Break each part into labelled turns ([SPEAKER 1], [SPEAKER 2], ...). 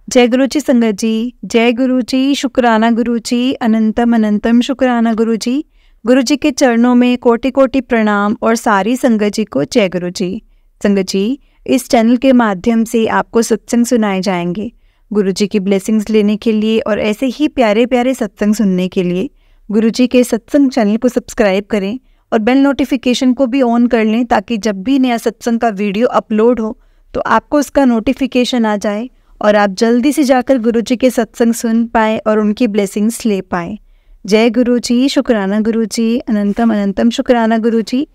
[SPEAKER 1] जय गुरु जी संगत जी, जय गुरु जी, शुक्राना गुरु जी, अनंतम अनंतम शुक्राना गुरु जी। गुरु जी के चरणों में कोटि कोटि प्रणाम और सारी संगत जी को जय गुरु जी। संगत जी, इस चैनल के माध्यम से आपको सत्संग सुनाए जाएंगे। गुरु जी की ब्लेसिंग्स लेने के लिए और ऐसे ही प्यारे प्यारे सत्संग सुनने के लिए गुरु जी के सत्संग चैनल को सब्सक्राइब करें और बेल नोटिफिकेशन को भी ऑन कर लें, ताकि जब भी नया सत्संग का वीडियो अपलोड हो तो आपको उसका नोटिफिकेशन आ जाए और आप जल्दी से जाकर गुरु जी के सत्संग सुन पाए और उनकी ब्लेसिंग्स ले पाए। जय गुरु जी, शुक्राना गुरु जी, अनंतम अनंतम शुक्राना गुरु जी।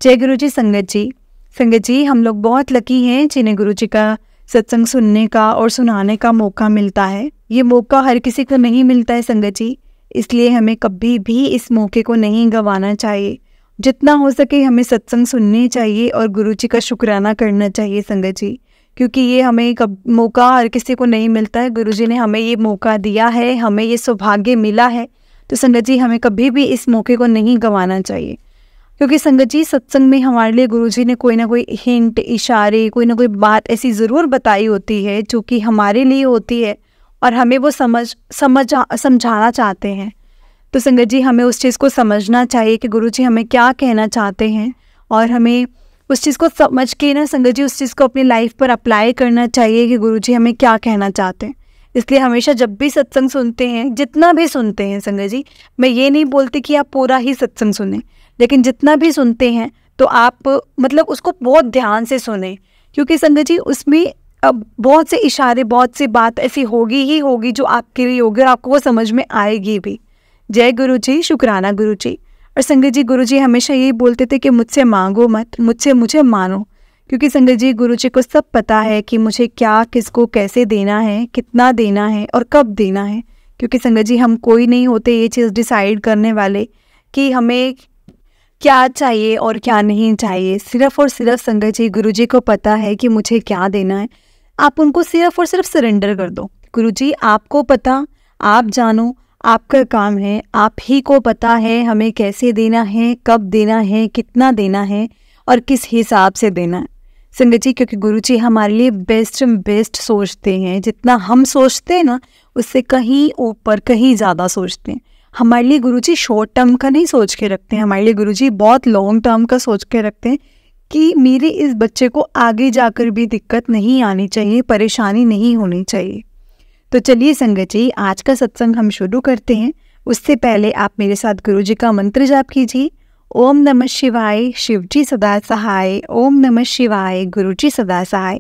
[SPEAKER 1] जय गुरु जी संगत जी। संगत जी, हम लोग बहुत लकी हैं जिन्हें गुरु जी का सत्संग सुनने का और सुनाने का मौका मिलता है। ये मौका हर किसी को नहीं मिलता है संगत जी, इसलिए हमें कभी भी इस मौके को नहीं गंवाना चाहिए। जितना हो सके हमें सत्संग सुनने चाहिए और गुरु जी का शुक्राना करना चाहिए संगत जी, क्योंकि ये हमें मौका हर किसी को नहीं मिलता है। गुरु जी ने हमें ये मौका दिया है, हमें ये सौभाग्य मिला है, तो संगत जी हमें कभी भी इस मौके को नहीं गंवाना चाहिए। क्योंकि संगत जी, सत्संग में हमारे लिए गुरु जी ने कोई ना कोई हिंट, इशारे, कोई ना कोई बात ऐसी ज़रूर बताई होती है जो कि हमारे लिए होती है और हमें वो समझाना चाहते हैं। तो संगत जी, हमें उस चीज़ को समझना चाहिए कि गुरु जी हमें क्या कहना चाहते हैं, और हमें उस चीज़ को समझ के ना संगत जी उस चीज़ को अपनी लाइफ पर अप्लाई करना चाहिए कि गुरु जी हमें क्या कहना चाहते हैं। इसलिए हमेशा जब भी सत्संग सुनते हैं, जितना भी सुनते हैं संगत जी, मैं ये नहीं बोलती कि आप पूरा ही सत्संग सुने, लेकिन जितना भी सुनते हैं तो आप मतलब उसको बहुत ध्यान से सुने, क्योंकि संगत जी उसमें अब बहुत से इशारे, बहुत सी बात ऐसी होगी ही होगी जो आपके लिए होगी और आपको वो समझ में आएगी भी। जय गुरु जी, शुक्राना गुरु जी। और संगत जी, गुरु जी हमेशा यही बोलते थे कि मुझसे मांगो मत, मुझे मानो, क्योंकि संगत जी गुरु जी को सब पता है कि मुझे क्या, किसको, कैसे देना है, कितना देना है और कब देना है। क्योंकि संगत जी हम कोई नहीं होते ये चीज़ डिसाइड करने वाले कि हमें क्या चाहिए और क्या नहीं चाहिए। सिर्फ और सिर्फ संगत जी गुरु जी को पता है कि मुझे क्या देना है। आप उनको सिर्फ और सिर्फ सरेंडर कर दो। गुरु जी आपको पता, आप जानो, आपका काम है, आप ही को पता है हमें कैसे देना है, कब देना है, कितना देना है और किस हिसाब से देना है संगत जी। क्योंकि गुरु जी हमारे लिए बेस्ट सोचते हैं। जितना हम सोचते हैं ना, उससे कहीं ऊपर, कहीं ज़्यादा सोचते हैं। हमारे लिए गुरु जी शॉर्ट टर्म का नहीं सोच के रखते हैं, हमारे लिए गुरु जी बहुत लॉन्ग टर्म का सोच के रखते हैं कि मेरे इस बच्चे को आगे जाकर भी दिक्कत नहीं आनी चाहिए, परेशानी नहीं होनी चाहिए। तो चलिए संगत जी, आज का सत्संग हम शुरू करते हैं। उससे पहले आप मेरे साथ गुरु जी का मंत्र जाप कीजिए। ओम नमः शिवाय, शिव जी सदा सहाय। ओम नमः शिवाय, गुरु जी सदा सहाय।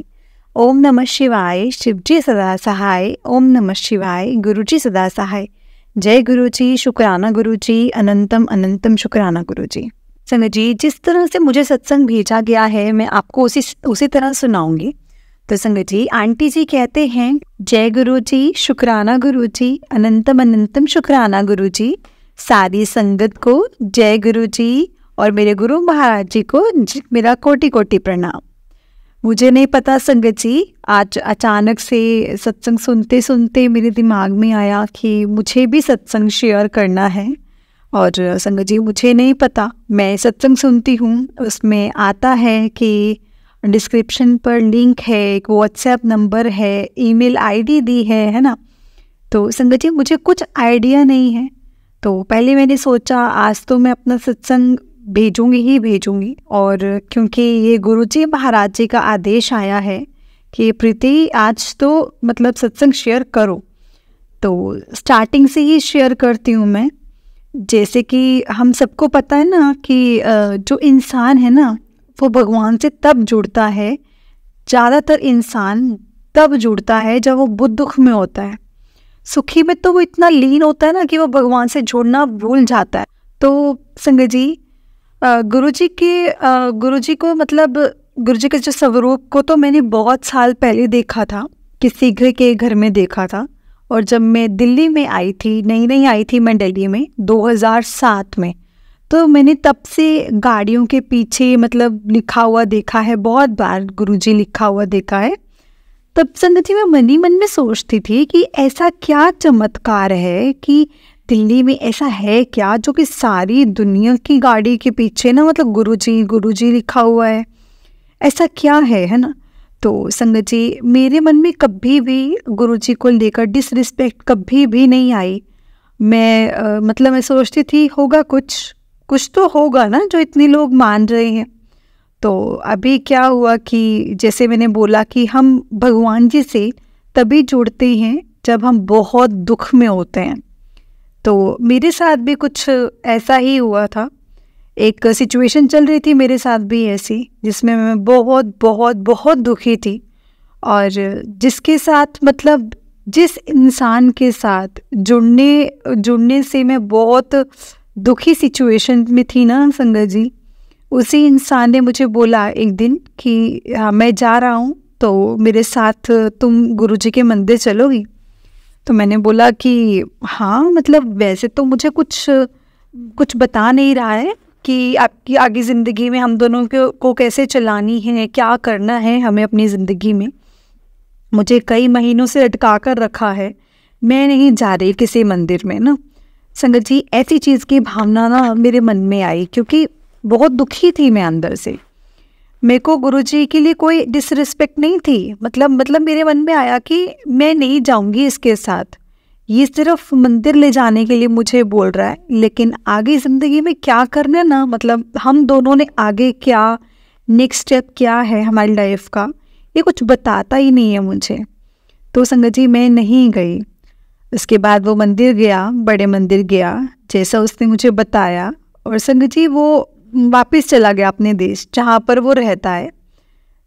[SPEAKER 1] ओम नमः शिवाय, शिव जी सदा सहाय। ओम नमः शिवाय, गुरु जी सदा सहाय। जय गुरु जी, शुक्राना गुरु जी, अनंतम अनंतम शुक्राना गुरु जी। संगत जी, जिस तरह से मुझे सत्संग भेजा गया है मैं आपको उसी तरह सुनाऊंगी। तो संगत जी, आंटी जी कहते हैं, जय गुरु जी, शुक्राना गुरु जी, अनंतम अनंतम शुक्राना गुरु जी। सारी संगत को जय गुरु जी और मेरे गुरु महाराज जी को मेरा कोटि कोटि प्रणाम। मुझे नहीं पता संगत जी, आज अचानक से सत्संग सुनते सुनते मेरे दिमाग में आया कि मुझे भी सत्संग शेयर करना है। और संगत जी, मुझे नहीं पता, मैं सत्संग सुनती हूँ, उसमें आता है कि डिस्क्रिप्शन पर लिंक है, एक व्हाट्सएप नंबर है, ईमेल आईडी दी है ना। तो संगत जी मुझे कुछ आइडिया नहीं है, तो पहले मैंने सोचा आज तो मैं अपना सत्संग भेजूंगी। और क्योंकि ये गुरु जी महाराज जी का आदेश आया है कि प्रीति आज तो मतलब सत्संग शेयर करो, तो स्टार्टिंग से ही शेयर करती हूँ मैं। जैसे कि हम सबको पता है ना कि जो इंसान है ना वो भगवान से तब जुड़ता है, ज़्यादातर इंसान तब जुड़ता है जब वो बहुत दुख में होता है। सुखी में तो वो इतना लीन होता है ना कि वो भगवान से जुड़ना भूल जाता है। तो संगत जी, गुरु जी को मतलब गुरु जी के जो स्वरूप को तो मैंने बहुत साल पहले देखा था, किसी के घर में देखा था। और जब मैं दिल्ली में आई थी, नई आई थी मैं दिल्ली में 2007 में, तो मैंने तब से गाड़ियों के पीछे मतलब लिखा हुआ देखा है, बहुत बार गुरुजी लिखा हुआ देखा है। तब संगत जी मैं मन ही मन में सोचती थी कि ऐसा क्या चमत्कार है कि दिल्ली में ऐसा है क्या जो कि सारी दुनिया की गाड़ी के पीछे ना मतलब गुरुजी लिखा हुआ है, ऐसा क्या है ना। तो संगत जी, मेरे मन में कभी भी गुरुजी को लेकर डिसरिस्पेक्ट कभी भी नहीं आई। मतलब मैं सोचती थी होगा कुछ तो होगा ना जो इतने लोग मान रहे हैं। तो अभी क्या हुआ कि जैसे मैंने बोला कि हम भगवान जी से तभी जुड़ते हैं जब हम बहुत दुख में होते हैं। तो मेरे साथ भी कुछ ऐसा ही हुआ था। एक सिचुएशन चल रही थी मेरे साथ भी ऐसी, जिसमें मैं बहुत बहुत बहुत दुखी थी। और जिसके साथ मतलब जिस इंसान के साथ जुड़ने से मैं बहुत दुखी सिचुएशन में थी ना संगत जी, उसी इंसान ने मुझे बोला एक दिन कि मैं जा रहा हूँ, तो मेरे साथ तुम गुरुजी के मंदिर चलोगी? तो मैंने बोला कि हाँ, मतलब वैसे तो मुझे कुछ बता नहीं रहा है कि आपकी आगे ज़िंदगी में हम दोनों को कैसे चलानी है, क्या करना है हमें अपनी ज़िंदगी में। मुझे कई महीनों से अटका कर रखा है, मैं नहीं जा रही किसी मंदिर में ना। संगत जी, ऐसी चीज़ की भावना ना मेरे मन में आई, क्योंकि बहुत दुखी थी मैं अंदर से। मेरे को गुरुजी के लिए कोई डिसरिस्पेक्ट नहीं थी, मतलब मेरे मन में आया कि मैं नहीं जाऊंगी इसके साथ, ये सिर्फ मंदिर ले जाने के लिए मुझे बोल रहा है, लेकिन आगे ज़िंदगी में क्या करना है ना, मतलब हम दोनों ने आगे क्या नेक्स्ट स्टेप क्या है हमारी लाइफ का, ये कुछ बताता ही नहीं है मुझे। तो संगत जी, मैं नहीं गई। उसके बाद वो मंदिर गया, बड़े मंदिर गया जैसा उसने मुझे बताया, और संगत जी वो वापस चला गया अपने देश जहाँ पर वो रहता है।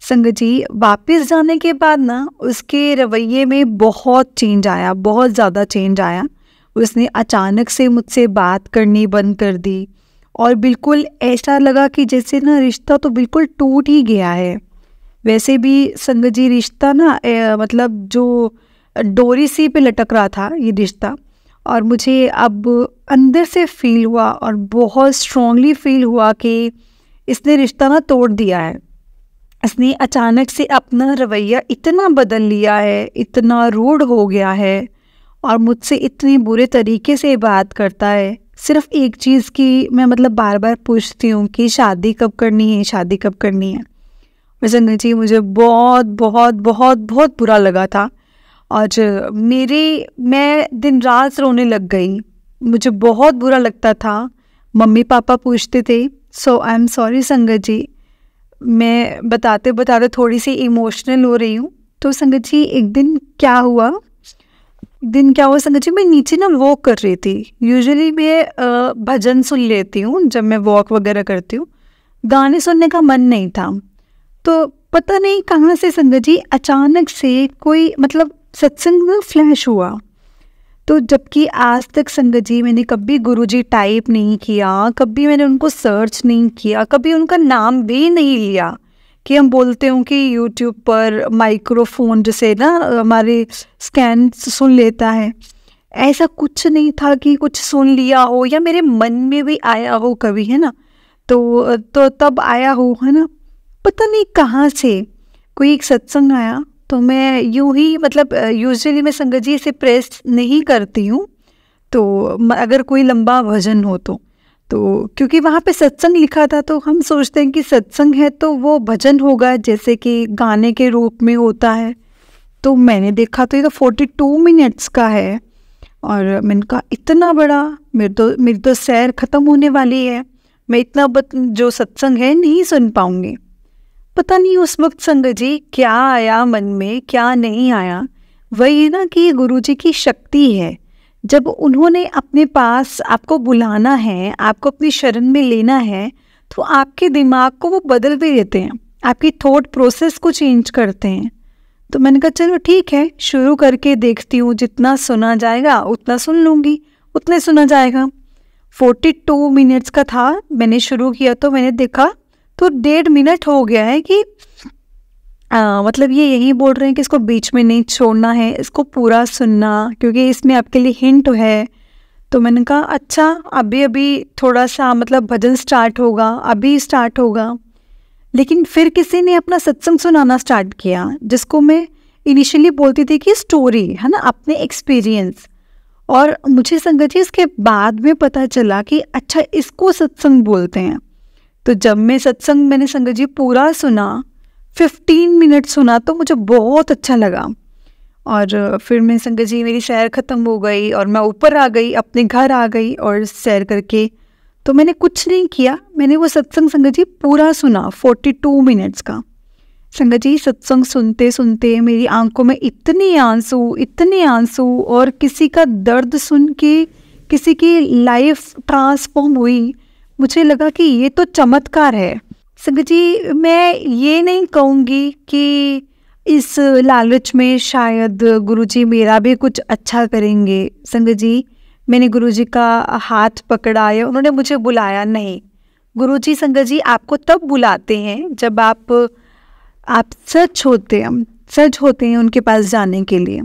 [SPEAKER 1] संगत जी, वापस जाने के बाद ना उसके रवैये में बहुत चेंज आया, बहुत ज़्यादा चेंज आया। उसने अचानक से मुझसे बात करनी बंद कर दी, और बिल्कुल ऐसा लगा कि जैसे ना रिश्ता तो बिल्कुल टूट ही गया है। वैसे भी संगत जी, रिश्ता ना मतलब जो डोरी सी पे लटक रहा था ये रिश्ता, और मुझे अब अंदर से फील हुआ और बहुत स्ट्रांगली फील हुआ कि इसने रिश्ता ना तोड़ दिया है। इसने अचानक से अपना रवैया इतना बदल लिया है, इतना रूड हो गया है, और मुझसे इतने बुरे तरीके से बात करता है। सिर्फ एक चीज़ की मैं मतलब बार बार पूछती हूँ कि शादी कब करनी है, शादी कब करनी है। संगत जी, मुझे बहुत बहुत बहुत बहुत बुरा लगा था, और मैं दिन रात रोने लग गई। मुझे बहुत बुरा लगता था। मम्मी पापा पूछते थे, सो आई एम सॉरी संगत जी। मैं बताते बताते थोड़ी सी इमोशनल हो रही हूँ। तो संगत जी, एक दिन क्या हुआ संगत जी, मैं नीचे ना वॉक कर रही थी। यूजुअली मैं भजन सुन लेती हूँ जब मैं वॉक वगैरह करती हूँ, गाने सुनने का मन नहीं था। तो पता नहीं कहाँ से संगत जी अचानक से कोई मतलब सत्संग में फ्लैश हुआ। तो जबकि आज तक संगत जी मैंने कभी गुरुजी टाइप नहीं किया, कभी मैंने उनको सर्च नहीं किया, कभी उनका नाम भी नहीं लिया कि हम बोलते हो कि यूट्यूब पर माइक्रोफोन जैसे ना हमारे स्कैन सुन लेता है, ऐसा कुछ नहीं था कि कुछ सुन लिया हो या मेरे मन में भी आया हो कभी, है ना। तो तब आया हो, है ना। पता नहीं कहाँ से कोई एक सत्संग आया, तो मैं यूं ही मतलब यूजुअली मैं संगत जी इसे प्रेस नहीं करती हूँ, तो अगर कोई लंबा भजन हो तो क्योंकि वहाँ पे सत्संग लिखा था, तो हम सोचते हैं कि सत्संग है तो वो भजन होगा जैसे कि गाने के रूप में होता है। तो मैंने देखा तो ये तो 42 मिनट्स का है, और मैंने कहा इतना बड़ा, मेरी तो सैर ख़त्म होने वाली है, मैं इतना जो सत्संग है नहीं सुन पाऊँगी। पता नहीं उस वक्त संगत जी क्या आया मन में, क्या नहीं आया। वही ना कि गुरुजी की शक्ति है, जब उन्होंने अपने पास आपको बुलाना है, आपको अपनी शरण में लेना है, तो आपके दिमाग को वो बदल भी देते हैं, आपकी थॉट प्रोसेस को चेंज करते हैं। तो मैंने कहा चलो ठीक है, शुरू करके देखती हूँ, जितना सुना जाएगा उतना सुन लूँगी, उतने सुना जाएगा। 42 मिनट्स का था, मैंने शुरू किया तो मैंने देखा तो 1.5 मिनट हो गया है कि मतलब ये यही बोल रहे हैं कि इसको बीच में नहीं छोड़ना है, इसको पूरा सुनना, क्योंकि इसमें आपके लिए हिंट है। तो मैंने कहा अच्छा, अभी थोड़ा सा मतलब भजन स्टार्ट होगा, अभी स्टार्ट होगा। लेकिन फिर किसी ने अपना सत्संग सुनाना स्टार्ट किया, जिसको मैं इनिशियली बोलती थी कि स्टोरी है ना, अपने एक्सपीरियंस। और मुझे संगत जी इसके बाद में पता चला कि अच्छा इसको सत्संग बोलते हैं। तो जब मैंने संगत जी पूरा सुना, 15 मिनट सुना तो मुझे बहुत अच्छा लगा। और फिर मैं संगत जी मेरी सैर ख़त्म हो गई और मैं ऊपर आ गई, अपने घर आ गई और सैर करके तो मैंने कुछ नहीं किया, मैंने वो सत्संग संगत जी पूरा सुना 42 मिनट्स का। संगत जी सत्संग सुनते सुनते मेरी आंखों में इतने आंसू और किसी का दर्द सुन के किसी की लाइफ ट्रांसफॉर्म हुई। मुझे लगा कि ये तो चमत्कार है। संगत जी मैं ये नहीं कहूँगी कि इस लालच में शायद गुरुजी मेरा भी कुछ अच्छा करेंगे। संगत जी मैंने गुरुजी का हाथ पकड़ा या उन्होंने मुझे बुलाया नहीं। गुरुजी संगत जी आपको तब बुलाते हैं जब आप सच होते हैं उनके पास जाने के लिए।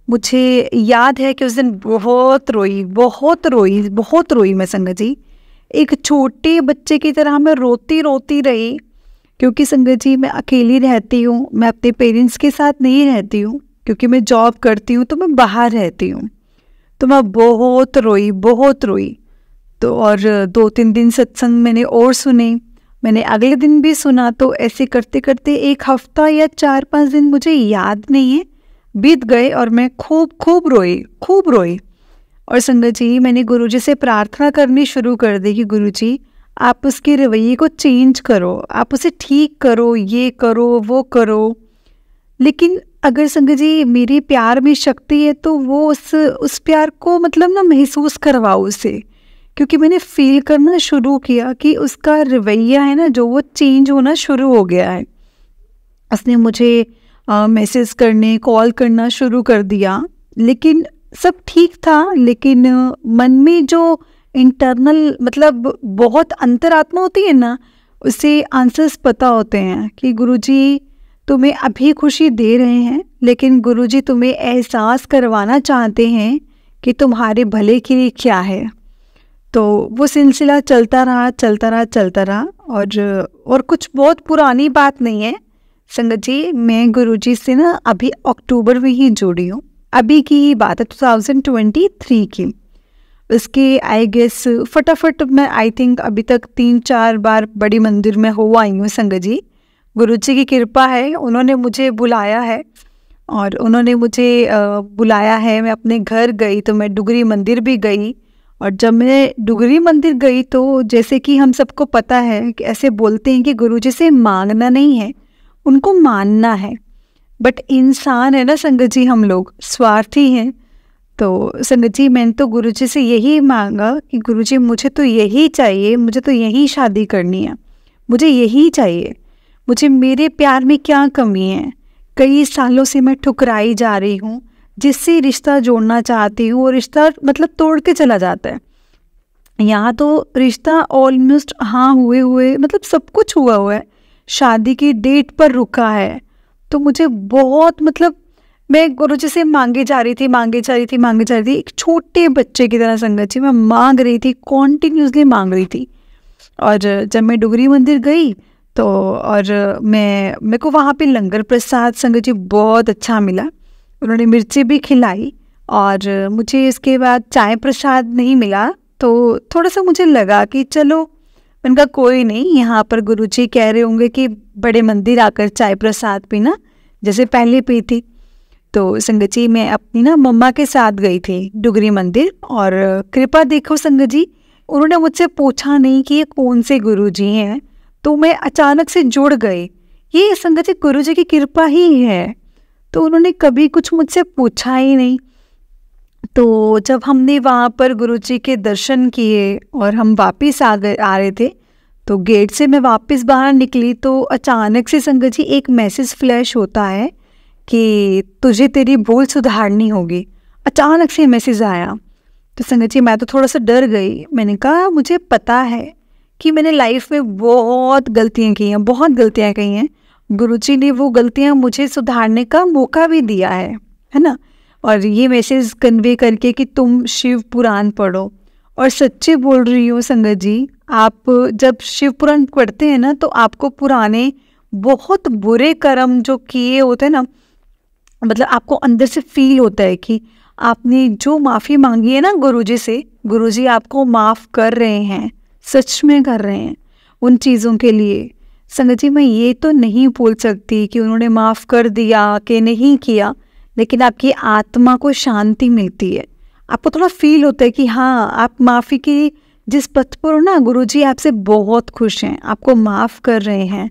[SPEAKER 1] मुझे याद है कि उस दिन बहुत रोई मैं संगत जी। एक छोटे बच्चे की तरह मैं रोती रही, क्योंकि संगत जी मैं अकेली रहती हूँ, मैं अपने पेरेंट्स के साथ नहीं रहती हूँ, क्योंकि मैं जॉब करती हूँ तो मैं बाहर रहती हूँ। तो मैं बहुत रोई। तो और 2-3 दिन सत्संग मैंने और सुने, मैंने अगले दिन भी सुना। तो ऐसे करते करते 1 हफ्ता या 4-5 दिन मुझे याद नहीं है बीत गए और मैं खूब रोई। और संगत जी मैंने गुरुजी से प्रार्थना करनी शुरू कर दी कि गुरुजी आप उसके रवैये को चेंज करो, आप उसे ठीक करो, ये करो वो करो। लेकिन अगर संगत जी मेरी प्यार में शक्ति है तो वो उस प्यार को मतलब ना महसूस करवाओ उसे, क्योंकि मैंने फील करना शुरू किया कि उसका रवैया है ना जो वो चेंज होना शुरू हो गया है। उसने मुझे मैसेज करने कॉल करना शुरू कर दिया, लेकिन सब ठीक था। लेकिन मन में जो इंटरनल मतलब बहुत अंतरात्मा होती है ना, उसे आंसर्स पता होते हैं कि गुरुजी तुम्हें अभी खुशी दे रहे हैं, लेकिन गुरुजी तुम्हें एहसास करवाना चाहते हैं कि तुम्हारे भले के लिए क्या है। तो वो सिलसिला चलता रहा। और कुछ बहुत पुरानी बात नहीं है संगत जी, मैं गुरुजी से ना अभी अक्टूबर में ही जुड़ी हूँ। अभी की ही बात है 2023 की। उसके आई गेस फटाफट मैं आई थिंक अभी तक 3-4 बार बड़ी मंदिर में हो आई हूँ संगत जी। गुरुजी की कृपा है, उन्होंने मुझे बुलाया है मैं अपने घर गई तो मैं डुगरी मंदिर भी गई। और जब मैं डुगरी मंदिर गई तो जैसे कि हम सबको पता है कि ऐसे बोलते हैं कि गुरुजी से मांगना नहीं है, उनको मानना है। बट इंसान है ना संगत जी, हम लोग स्वार्थी हैं। तो संगत जी मैंने तो गुरुजी से यही मांगा कि गुरुजी मुझे तो यही चाहिए, मुझे तो यही शादी करनी है, मुझे यही चाहिए। मुझे मेरे प्यार में क्या कमी है? कई सालों से मैं ठुकराई जा रही हूँ, जिससे रिश्ता जोड़ना चाहती हूँ वो रिश्ता मतलब तोड़ के चला जाता है। यहाँ तो रिश्ता ऑलमोस्ट हाँ हुए मतलब सब कुछ हुआ है, शादी की डेट पर रुका है। तो मुझे बहुत मतलब मैं गुरुजी से मांगे जा रही थी एक छोटे बच्चे की तरह संगत जी मैं मांग रही थी, कॉन्टिन्यूसली मांग रही थी। और जब मैं डुगरी मंदिर गई तो और मेरे को वहाँ पे लंगर प्रसाद संगत जी बहुत अच्छा मिला, उन्होंने मिर्ची भी खिलाई। और मुझे इसके बाद चाय प्रसाद नहीं मिला तो थोड़ा सा मुझे लगा कि चलो, मैंने कहा कोई नहीं, यहाँ पर गुरुजी कह रहे होंगे कि बड़े मंदिर आकर चाय प्रसाद पीना जैसे पहले पी थी। तो संगत जी मैं अपनी ना मम्मा के साथ गई थी डुगरी मंदिर। और कृपा देखो संगत जी, उन्होंने मुझसे पूछा नहीं कि ये कौन से गुरुजी हैं, तो मैं अचानक से जुड़ गई। ये संगत जी गुरुजी की कृपा ही है। तो उन्होंने कभी कुछ मुझसे पूछा ही नहीं। तो जब हमने वहाँ पर गुरुजी के दर्शन किए और हम वापस आ रहे थे, तो गेट से मैं वापस बाहर निकली तो अचानक से संगत जी एक मैसेज फ्लैश होता है कि तुझे तेरी भूल सुधारनी होगी। अचानक से मैसेज आया तो संगत जी मैं तो थोड़ा सा डर गई। मैंने कहा मुझे पता है कि मैंने लाइफ में बहुत गलतियाँ की हैं, गुरुजी ने वो गलतियाँ मुझे सुधारने का मौका भी दिया है ना। और ये मैसेज कन्वे करके कि तुम शिव पुराण पढ़ो। और सच्चे बोल रही हो संगत जी, आप जब शिव पुराण पढ़ते हैं ना तो आपको पुराने बहुत बुरे कर्म जो किए होते हैं ना, मतलब आपको अंदर से फील होता है कि आपने जो माफ़ी मांगी है ना गुरुजी से, गुरुजी आपको माफ़ कर रहे हैं, सच में कर रहे हैं उन चीज़ों के लिए। संगत जी मैं ये तो नहीं बोल सकती कि उन्होंने माफ़ कर दिया कि नहीं किया, लेकिन आपकी आत्मा को शांति मिलती है। आपको थोड़ा फील होता है कि हाँ, आप माफ़ी की जिस पथ पर हो ना, गुरुजी आपसे बहुत खुश हैं, आपको माफ़ कर रहे हैं।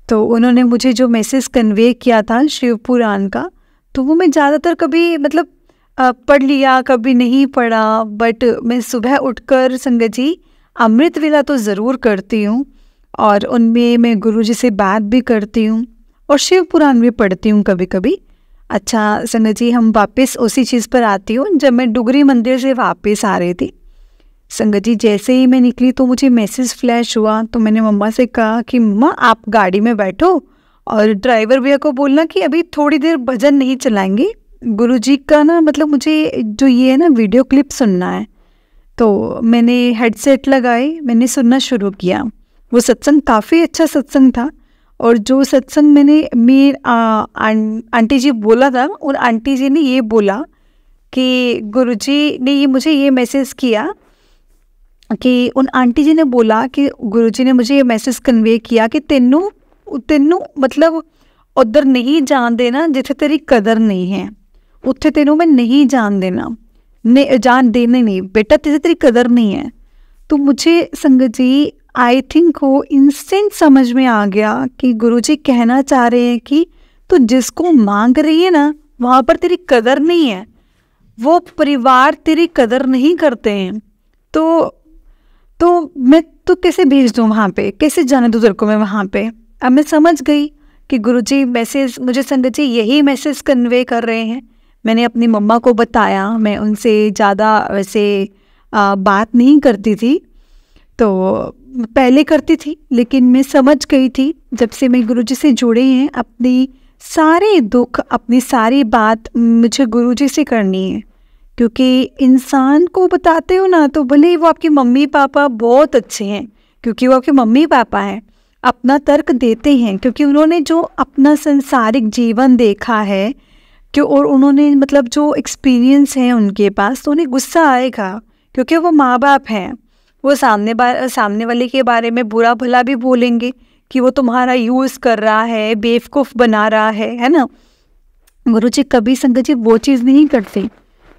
[SPEAKER 1] तो उन्होंने मुझे जो मैसेज कन्वे किया था शिव पुराण का, तो वो मैं ज़्यादातर कभी मतलब पढ़ लिया, कभी नहीं पढ़ा, बट मैं सुबह उठकर संगत जी अमृत वेला तो ज़रूर करती हूँ, और उनमें मैं गुरुजी से बात भी करती हूँ और शिव पुराण भी पढ़ती हूँ कभी कभी। अच्छा संगत जी, हम वापस उसी चीज़ पर आती हूँ। जब मैं डुगरी मंदिर से वापस आ रही थी संगत जी, जैसे ही मैं निकली तो मुझे मैसेज फ्लैश हुआ। तो मैंने मम्मा से कहा कि मम्मा आप गाड़ी में बैठो और ड्राइवर भैया को बोलना कि अभी थोड़ी देर भजन नहीं चलाएंगे, गुरुजी का ना मतलब मुझे जो ये है ना वीडियो क्लिप सुनना है। तो मैंने हेडसेट लगाए, मैंने सुनना शुरू किया। वो सत्संग काफ़ी अच्छा सत्संग था, और जो सत्संग मैंने मेरी आंटी जी बोला था, उन आंटी जी ने ये बोला कि गुरुजी ने ये मुझे ये मैसेज किया कि उन आंटी जी ने बोला कि गुरुजी ने मुझे ये मैसेज कन्वे किया कि तेनू मतलब उधर नहीं जान देना जिथे तेरी कदर नहीं है, उत्थे तेनू मैं नहीं जान देना, जान देने नहीं बेटा, तुझे तेरी कदर नहीं है। तो मुझे संगत जी आई थिंक वो इंस्टेंट समझ में आ गया कि गुरुजी कहना चाह रहे हैं कि तू जिसको मांग रही है ना, वहाँ पर तेरी कदर नहीं है, वो परिवार तेरी कदर नहीं करते हैं। तो मैं तो कैसे भेज दूँ वहाँ पे, कैसे जाने दूँ तेरे को मैं वहाँ पे। अब मैं समझ गई कि गुरुजी मैसेज मुझे संगत जी यही मैसेज कन्वे कर रहे हैं। मैंने अपनी मम्मा को बताया, मैं उनसे ज़्यादा वैसे बात नहीं करती थी, तो पहले करती थी, लेकिन मैं समझ गई थी जब से मैं गुरुजी से जुड़े हैं, अपनी सारे दुख, अपनी सारी बात मुझे गुरुजी से करनी है। क्योंकि इंसान को बताते हो ना, तो भले ही वो आपके मम्मी पापा बहुत अच्छे हैं, क्योंकि वो आपके मम्मी पापा हैं, अपना तर्क देते हैं, क्योंकि उन्होंने जो अपना संसारिक जीवन देखा है क्यों, और उन्होंने मतलब जो एक्सपीरियंस है उनके पास, तो उन्हें गुस्सा आएगा, क्योंकि वो माँ बाप हैं। वो सामने वाले के बारे में बुरा भला भी बोलेंगे कि वो तुम्हारा यूज़ कर रहा है, बेवकूफ़ बना रहा है ना। गुरुजी कभी संगत जी वो चीज़ नहीं करते।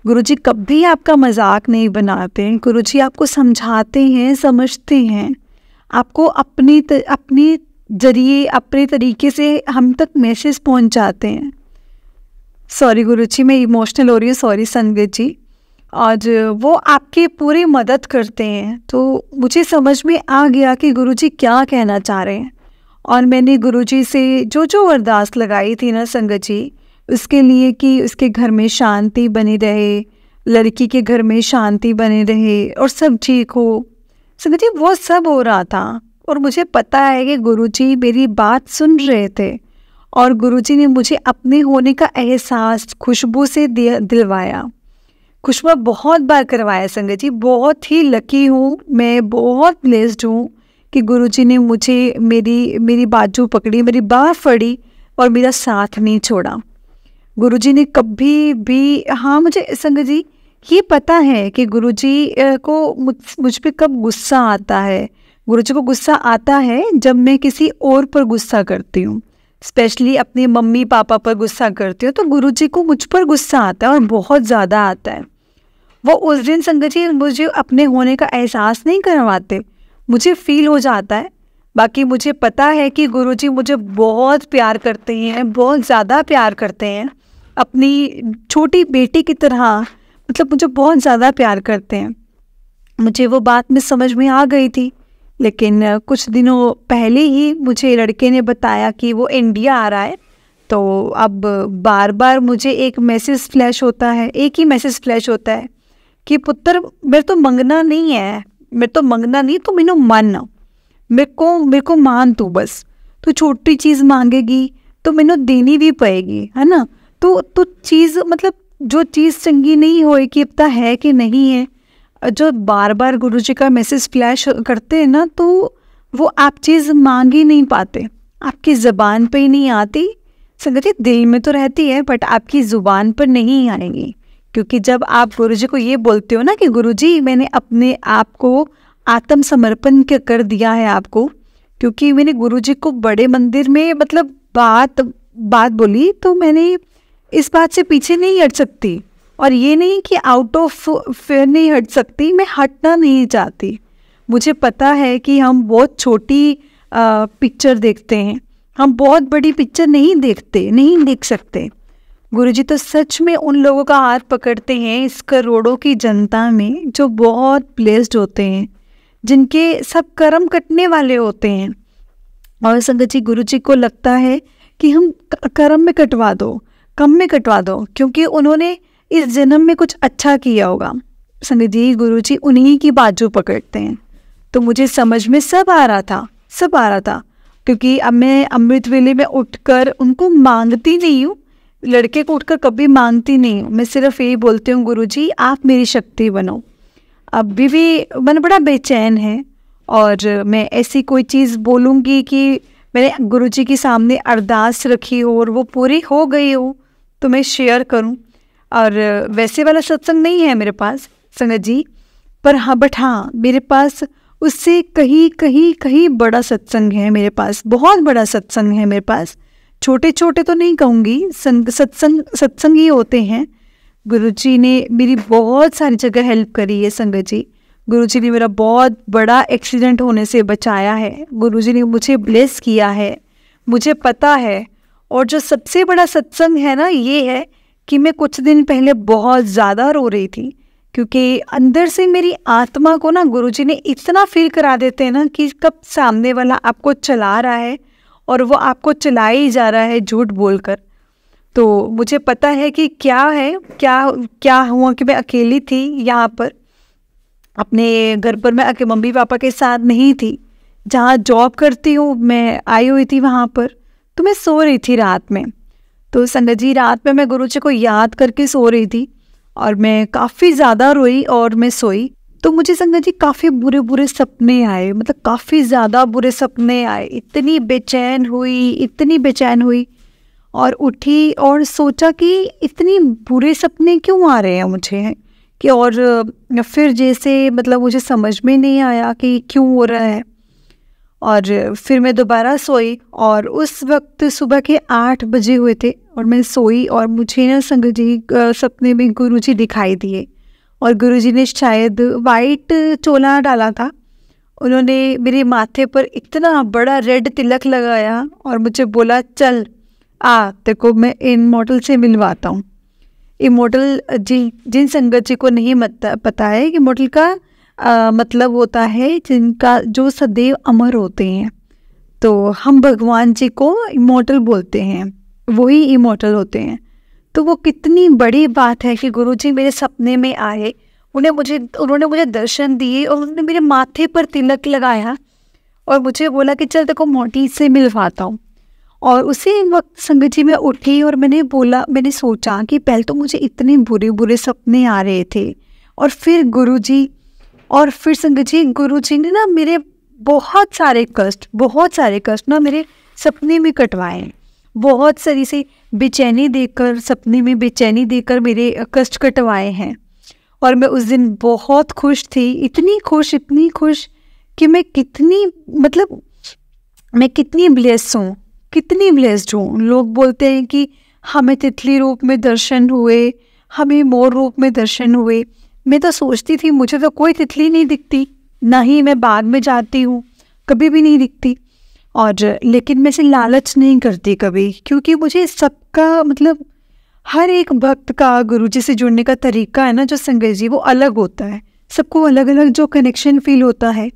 [SPEAKER 1] गुरुजी कभी आपका मजाक नहीं बनाते। गुरुजी आपको समझाते हैं, समझते हैं, आपको अपनी जरिए, अपने तरीके से हम तक मैसेज पहुंचाते हैं। सॉरी गुरुजी, मैं इमोशनल हो रही हूँ, सॉरी संगत जी। और वो आपकी पूरी मदद करते हैं। तो मुझे समझ में आ गया कि गुरुजी क्या कहना चाह रहे हैं, और मैंने गुरुजी से जो जो अरदास लगाई थी ना संगत जी, उसके लिए कि उसके घर में शांति बनी रहे, लड़की के घर में शांति बनी रहे और सब ठीक हो। संगत जी वो सब हो रहा था, और मुझे पता है कि गुरुजी मेरी बात सुन रहे थे, और गुरुजी ने मुझे अपने होने का एहसास खुशबू से दिलवाया। खुशबू बहुत बार करवाया संगत जी, बहुत ही लकी हूँ मैं, बहुत ब्लेस्ड हूँ कि गुरुजी ने मुझे मेरी बाजू पकड़ी, मेरी बाह फड़ी और मेरा साथ नहीं छोड़ा। गुरुजी ने कभी भी, हाँ मुझे संगत जी ये पता है कि गुरुजी को मुझ पे कब गुस्सा आता है। गुरुजी को गुस्सा आता है जब मैं किसी और पर गुस्सा करती हूँ, स्पेशली अपनी मम्मी पापा पर गुस्सा करती हूँ, तो गुरुजी को मुझ पर गुस्सा आता है, और बहुत ज़्यादा आता है। वो उस दिन संगत जी मुझे अपने होने का एहसास नहीं करवाते, मुझे फील हो जाता है। बाकी मुझे पता है कि गुरुजी मुझे बहुत प्यार करते हैं, बहुत ज़्यादा प्यार करते हैं, अपनी छोटी बेटी की तरह, मतलब मुझे बहुत ज़्यादा प्यार करते हैं। मुझे वो बात में समझ में आ गई थी, लेकिन कुछ दिनों पहले ही मुझे लड़के ने बताया कि वो इंडिया आ रहा है। तो अब बार बार मुझे एक मैसेज फ्लैश होता है, एक ही मैसेज फ्लैश होता है कि पुत्र मेरे तो मंगना नहीं है, मेरे तो मंगना नहीं, तो मैनू मान, मेरे को मान, तू बस तू छोटी चीज़ मांगेगी तो मैनू देनी भी पड़ेगी, है ना। तो चीज़ मतलब जो चीज़ चंगी नहीं होएगी, पता है कि नहीं है, जो बार बार गुरुजी का मैसेज फ्लैश करते हैं ना, तो वो आप चीज़ मांग ही नहीं पाते, आपकी ज़ुबान पे ही नहीं आती। संगत जी दिल में तो रहती है, बट आपकी ज़ुबान पर नहीं आएंगी, क्योंकि जब आप गुरुजी को ये बोलते हो ना कि गुरुजी मैंने अपने आप को आत्मसमर्पण कर दिया है आपको, क्योंकि मैंने गुरुजी को बड़े मंदिर में मतलब बात बोली, तो मैंने इस बात से पीछे नहीं हट सकती। और ये नहीं कि आउट ऑफ फेयर नहीं हट सकती, मैं हटना नहीं चाहती। मुझे पता है कि हम बहुत छोटी पिक्चर देखते हैं, हम बहुत बड़ी पिक्चर नहीं देख सकते। गुरुजी तो सच में उन लोगों का हाथ पकड़ते हैं इस करोड़ों की जनता में जो बहुत ब्लेस्ड होते हैं, जिनके सब कर्म कटने वाले होते हैं। और संगत जी, गुरुजी को लगता है कि हम कर्म में कटवा दो, कम में कटवा दो, क्योंकि उन्होंने इस जन्म में कुछ अच्छा किया होगा। संगत जी, गुरुजी उन्हीं की बाजू पकड़ते हैं। तो मुझे समझ में सब आ रहा था, क्योंकि अब मैं अमृत वेले में उठकर उनको मांगती नहीं हूँ, लड़के को उठकर कभी मांगती नहीं हूँ। मैं सिर्फ यही बोलती हूँ, गुरुजी आप मेरी शक्ति बनो। अभी भी मन बड़ा बेचैन है, और मैं ऐसी कोई चीज़ बोलूँगी कि मैंने गुरुजी के सामने अरदास रखी हो और वो पूरी हो गई हो तो मैं शेयर करूं। और वैसे वाला सत्संग नहीं है मेरे पास संगत जी, पर हाँ मेरे पास उससे कहीं बड़ा सत्संग है मेरे पास, बहुत बड़ा सत्संग है मेरे पास। छोटे छोटे तो नहीं कहूँगी, सत्संग ही होते हैं। गुरुजी ने मेरी बहुत सारी जगह हेल्प करी है संगत जी। गुरुजी ने मेरा बहुत बड़ा एक्सीडेंट होने से बचाया है, गुरुजी ने मुझे ब्लेस किया है, मुझे पता है। और जो सबसे बड़ा सत्संग है ना, ये है कि मैं कुछ दिन पहले बहुत ज़्यादा रो रही थी, क्योंकि अंदर से मेरी आत्मा को ना गुरुजी ने इतना फील करा देते हैं ना कि कब सामने वाला आपको चला रहा है और वो आपको चला ही जा रहा है झूठ बोलकर। तो मुझे पता है कि क्या हुआ कि मैं अकेली थी यहाँ पर अपने घर पर। मैं मम्मी पापा के साथ नहीं थी, जहाँ जॉब करती हूँ मैं आई हुई थी वहाँ पर। तो मैं सो रही थी रात में। तो संगत जी, रात में मैं गुरुजी को याद करके सो रही थी और मैं काफ़ी ज़्यादा रोई और मैं सोई। तो मुझे संगत जी काफ़ी बुरे सपने आए, मतलब काफ़ी ज़्यादा बुरे सपने आए। इतनी बेचैन हुई और उठी और सोचा कि इतनी बुरे सपने क्यों आ रहे हैं मुझे, कि और फिर जैसे मतलब मुझे समझ में नहीं आया कि क्यों हो रहा है। और फिर मैं दोबारा सोई और उस वक्त सुबह के 8 बजे हुए थे और मैं सोई और मुझे ना संगत जी सपने में गुरुजी दिखाई दिए। और गुरुजी ने शायद वाइट चोला डाला था, उन्होंने मेरे माथे पर इतना बड़ा रेड तिलक लगाया और मुझे बोला, चल आ तेरे को मैं इमॉर्टल से मिलवाता हूँ। इमॉर्टल जिन संगत जी को नहीं पता है कि इमॉर्टल का मतलब होता है जिनका जो सदैव अमर होते हैं। तो हम भगवान जी को इमॉर्टल बोलते हैं, वही इमॉर्टल होते हैं। तो वो कितनी बड़ी बात है कि गुरुजी मेरे सपने में आए, उन्होंने मुझे दर्शन दिए और उन्होंने मेरे माथे पर तिलक लगाया और मुझे बोला कि चल देखो मोटी से मिलवाता हूँ। और उसी वक्त संगत जी मैं उठी और मैंने सोचा कि पहले तो मुझे इतने बुरे सपने आ रहे थे और फिर संगत जी गुरुजी ने ना मेरे बहुत सारे कष्ट ना मेरे सपने में कटवाए। बहुत सारी से सपने में बेचैनी देकर मेरे कष्ट कटवाए हैं। और मैं उस दिन बहुत खुश थी, इतनी खुश कि मैं कितनी ब्लेस्ड हूँ। लोग बोलते हैं कि हमें तितली रूप में दर्शन हुए, हमें मोर रूप में दर्शन हुए। मैं तो सोचती थी मुझे तो कोई तितली नहीं दिखती, ना ही मैं बाग में जाती हूँ, कभी भी नहीं दिखती। और लेकिन मैं इसे लालच नहीं करती कभी, क्योंकि मुझे सबका मतलब हर एक भक्त का गुरुजी से जुड़ने का तरीका है ना जो संगत जी, वो अलग होता है। सबको अलग अलग जो कनेक्शन फील होता है।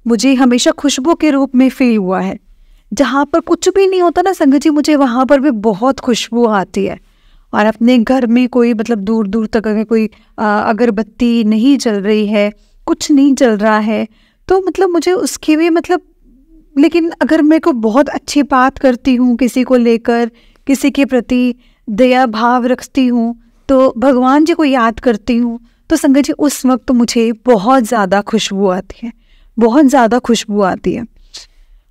[SPEAKER 1] मुझे हमेशा खुशबू के रूप में फील हुआ है। जहाँ पर कुछ भी नहीं होता ना संगत जी, मुझे वहाँ पर भी बहुत खुशबू आती है। और अपने घर में कोई मतलब दूर दूर तक अगर कोई अगरबत्ती नहीं जल रही है, कुछ नहीं जल रहा है, तो मतलब मुझे उसकी भी मतलब, लेकिन अगर मैं को बहुत अच्छी बात करती हूँ किसी को लेकर, किसी के प्रति दया भाव रखती हूँ, तो भगवान जी को याद करती हूँ, तो संगत जी उस वक्त मुझे बहुत ज़्यादा खुशबू आती है।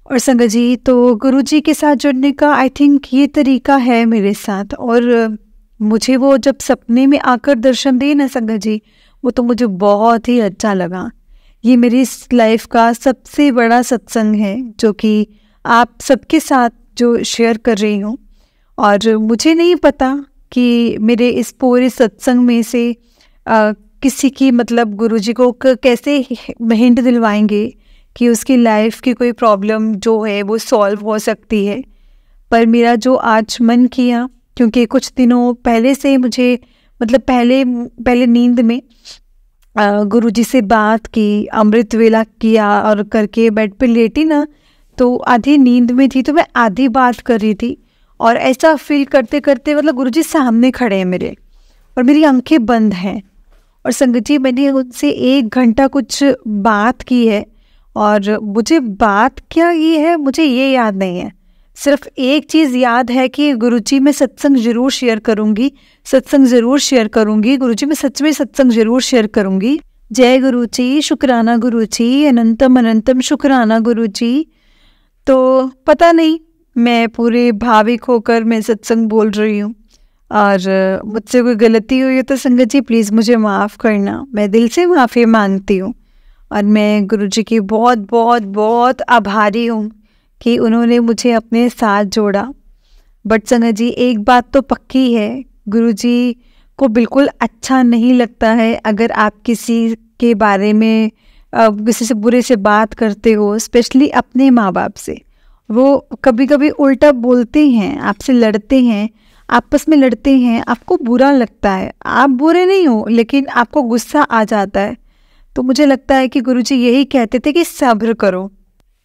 [SPEAKER 1] और संगत जी, तो गुरुजी के साथ जुड़ने का आई थिंक ये तरीका है मेरे साथ। और मुझे वो जब सपने में आकर दर्शन दिए ना संगत जी, वो तो मुझे बहुत ही अच्छा लगा। ये मेरी इस लाइफ का सबसे बड़ा सत्संग है जो कि आप सबके साथ जो शेयर कर रही हूँ। और मुझे नहीं पता कि मेरे इस पूरे सत्संग में से किसी की मतलब गुरुजी को कैसे हिंट दिलवाएंगे कि उसकी लाइफ की कोई प्रॉब्लम जो है वो सॉल्व हो सकती है। पर मेरा जो आज मन किया, क्योंकि कुछ दिनों पहले से मुझे मतलब पहले नींद में गुरुजी से बात की, अमृत वेला किया और करके बेड पे लेटी ना, तो आधी नींद में थी तो मैं आधी बात कर रही थी और ऐसा फील करते करते मतलब गुरुजी सामने खड़े हैं मेरे और मेरी आंखें बंद हैं। और संगत जी, मैंने उनसे 1 घंटा कुछ बात की है और मुझे बात क्या ये है मुझे ये याद नहीं है। सिर्फ एक चीज़ याद है कि गुरुजी मैं सत्संग ज़रूर शेयर करूँगी, सत्संग ज़रूर शेयर करूँगी, गुरुजी मैं सच में सत्संग ज़रूर शेयर करूँगी। जय गुरुजी, शुक्राना गुरुजी, अनंतम अनंतम शुक्राना गुरुजी। तो पता नहीं, मैं पूरे भाविक होकर मैं सत्संग बोल रही हूँ और मुझसे कोई गलती हुई है तो संगत जी प्लीज़ मुझे माफ़ करना, मैं दिल से माफ़ी मांगती हूँ। और मैं गुरुजी की बहुत बहुत बहुत आभारी हूँ कि उन्होंने मुझे अपने साथ जोड़ा। बट संगत जी, एक बात तो पक्की है, गुरुजी को बिल्कुल अच्छा नहीं लगता है अगर आप किसी के बारे में किसी से बुरे से बात करते हो, स्पेशली अपने माँ बाप से। वो कभी कभी उल्टा बोलते हैं, आपसे लड़ते हैं, आपस में लड़ते हैं, आपको बुरा लगता है। आप बुरे नहीं हो लेकिन आपको गुस्सा आ जाता है। तो मुझे लगता है कि गुरुजी यही कहते थे कि सब्र करो,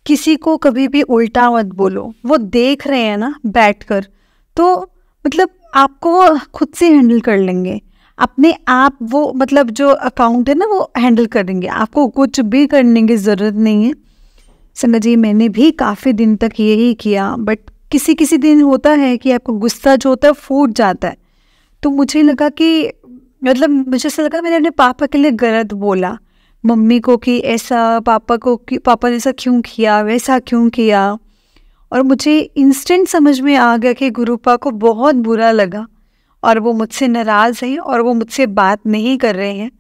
[SPEAKER 1] किसी को कभी भी उल्टा मत बोलो। वो देख रहे हैं ना बैठकर, तो मतलब आपको वो खुद से हैंडल कर लेंगे अपने आप। वो मतलब जो अकाउंट है ना वो हैंडल करेंगे, आपको कुछ भी करने की ज़रूरत नहीं है। संगत जी, मैंने भी काफ़ी दिन तक यही किया, बट किसी किसी दिन होता है कि आपको गुस्सा जो होता है फूट जाता है। तो मुझे लगा कि मतलब मुझे ऐसा लगा मैंने अपने पापा के लिए गलत बोला, मम्मी को कि ऐसा, पापा को कि पापा ने ऐसा क्यों किया, वैसा क्यों किया। और मुझे इंस्टेंट समझ में आ गया कि गुरुपा को बहुत बुरा लगा और वो मुझसे नाराज़ हैं और वो मुझसे बात नहीं कर रहे हैं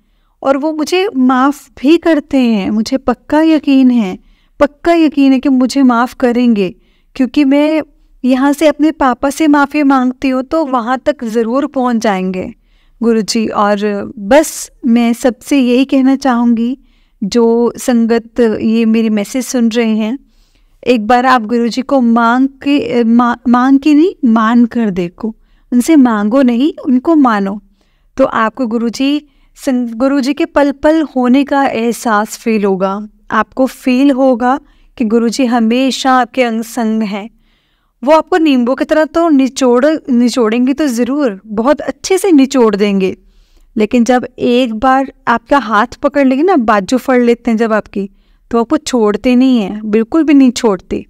[SPEAKER 1] और वो मुझे माफ़ भी करते हैं। मुझे पक्का यकीन है कि मुझे माफ़ करेंगे, क्योंकि मैं यहाँ से अपने पापा से माफ़ी मांगती हूँ तो वहाँ तक ज़रूर पहुँच जाएंगे गुरुजी। और बस मैं सबसे यही कहना चाहूँगी, जो संगत ये मेरी मैसेज सुन रहे हैं, एक बार आप गुरुजी को मांग के नहीं मान कर देखो। उनसे मांगो नहीं, उनको मानो, तो आपको गुरुजी के पल पल होने का एहसास फील होगा। आपको फील होगा कि गुरुजी हमेशा आपके अंग संग हैं। वो आपको नींबू की तरह तो निचोड़ेंगे तो ज़रूर, बहुत अच्छे से निचोड़ देंगे, लेकिन जब एक बार आपका हाथ पकड़ लेंगे ना, बाजू फड़ लेते हैं जब आपकी, तो आपको छोड़ते नहीं हैं, बिल्कुल भी नहीं छोड़ते।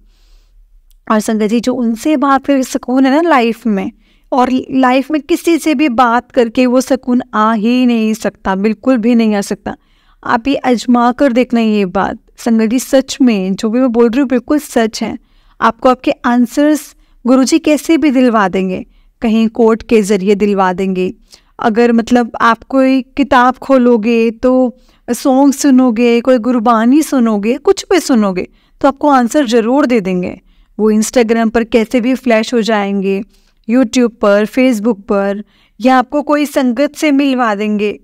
[SPEAKER 1] और संगत जी, जो उनसे बात करके सुकून है ना लाइफ में, और लाइफ में किसी से भी बात करके वो सुकून आ ही नहीं सकता, बिल्कुल भी नहीं आ सकता। आप ये आजमा कर देखना ये बात। संगत जी, सच में जो भी मैं बोल रही हूँ बिल्कुल सच है। आपको आपके आंसर्स गुरुजी कैसे भी दिलवा देंगे, कहीं कोर्ट के ज़रिए दिलवा देंगे। अगर मतलब आप कोई किताब खोलोगे तो सॉन्ग सुनोगे, कोई गुरबानी सुनोगे, कुछ भी सुनोगे, तो आपको आंसर ज़रूर दे देंगे। वो इंस्टाग्राम पर कैसे भी फ्लैश हो जाएंगे, यूट्यूब पर, फेसबुक पर, या आपको कोई संगत से मिलवा देंगे।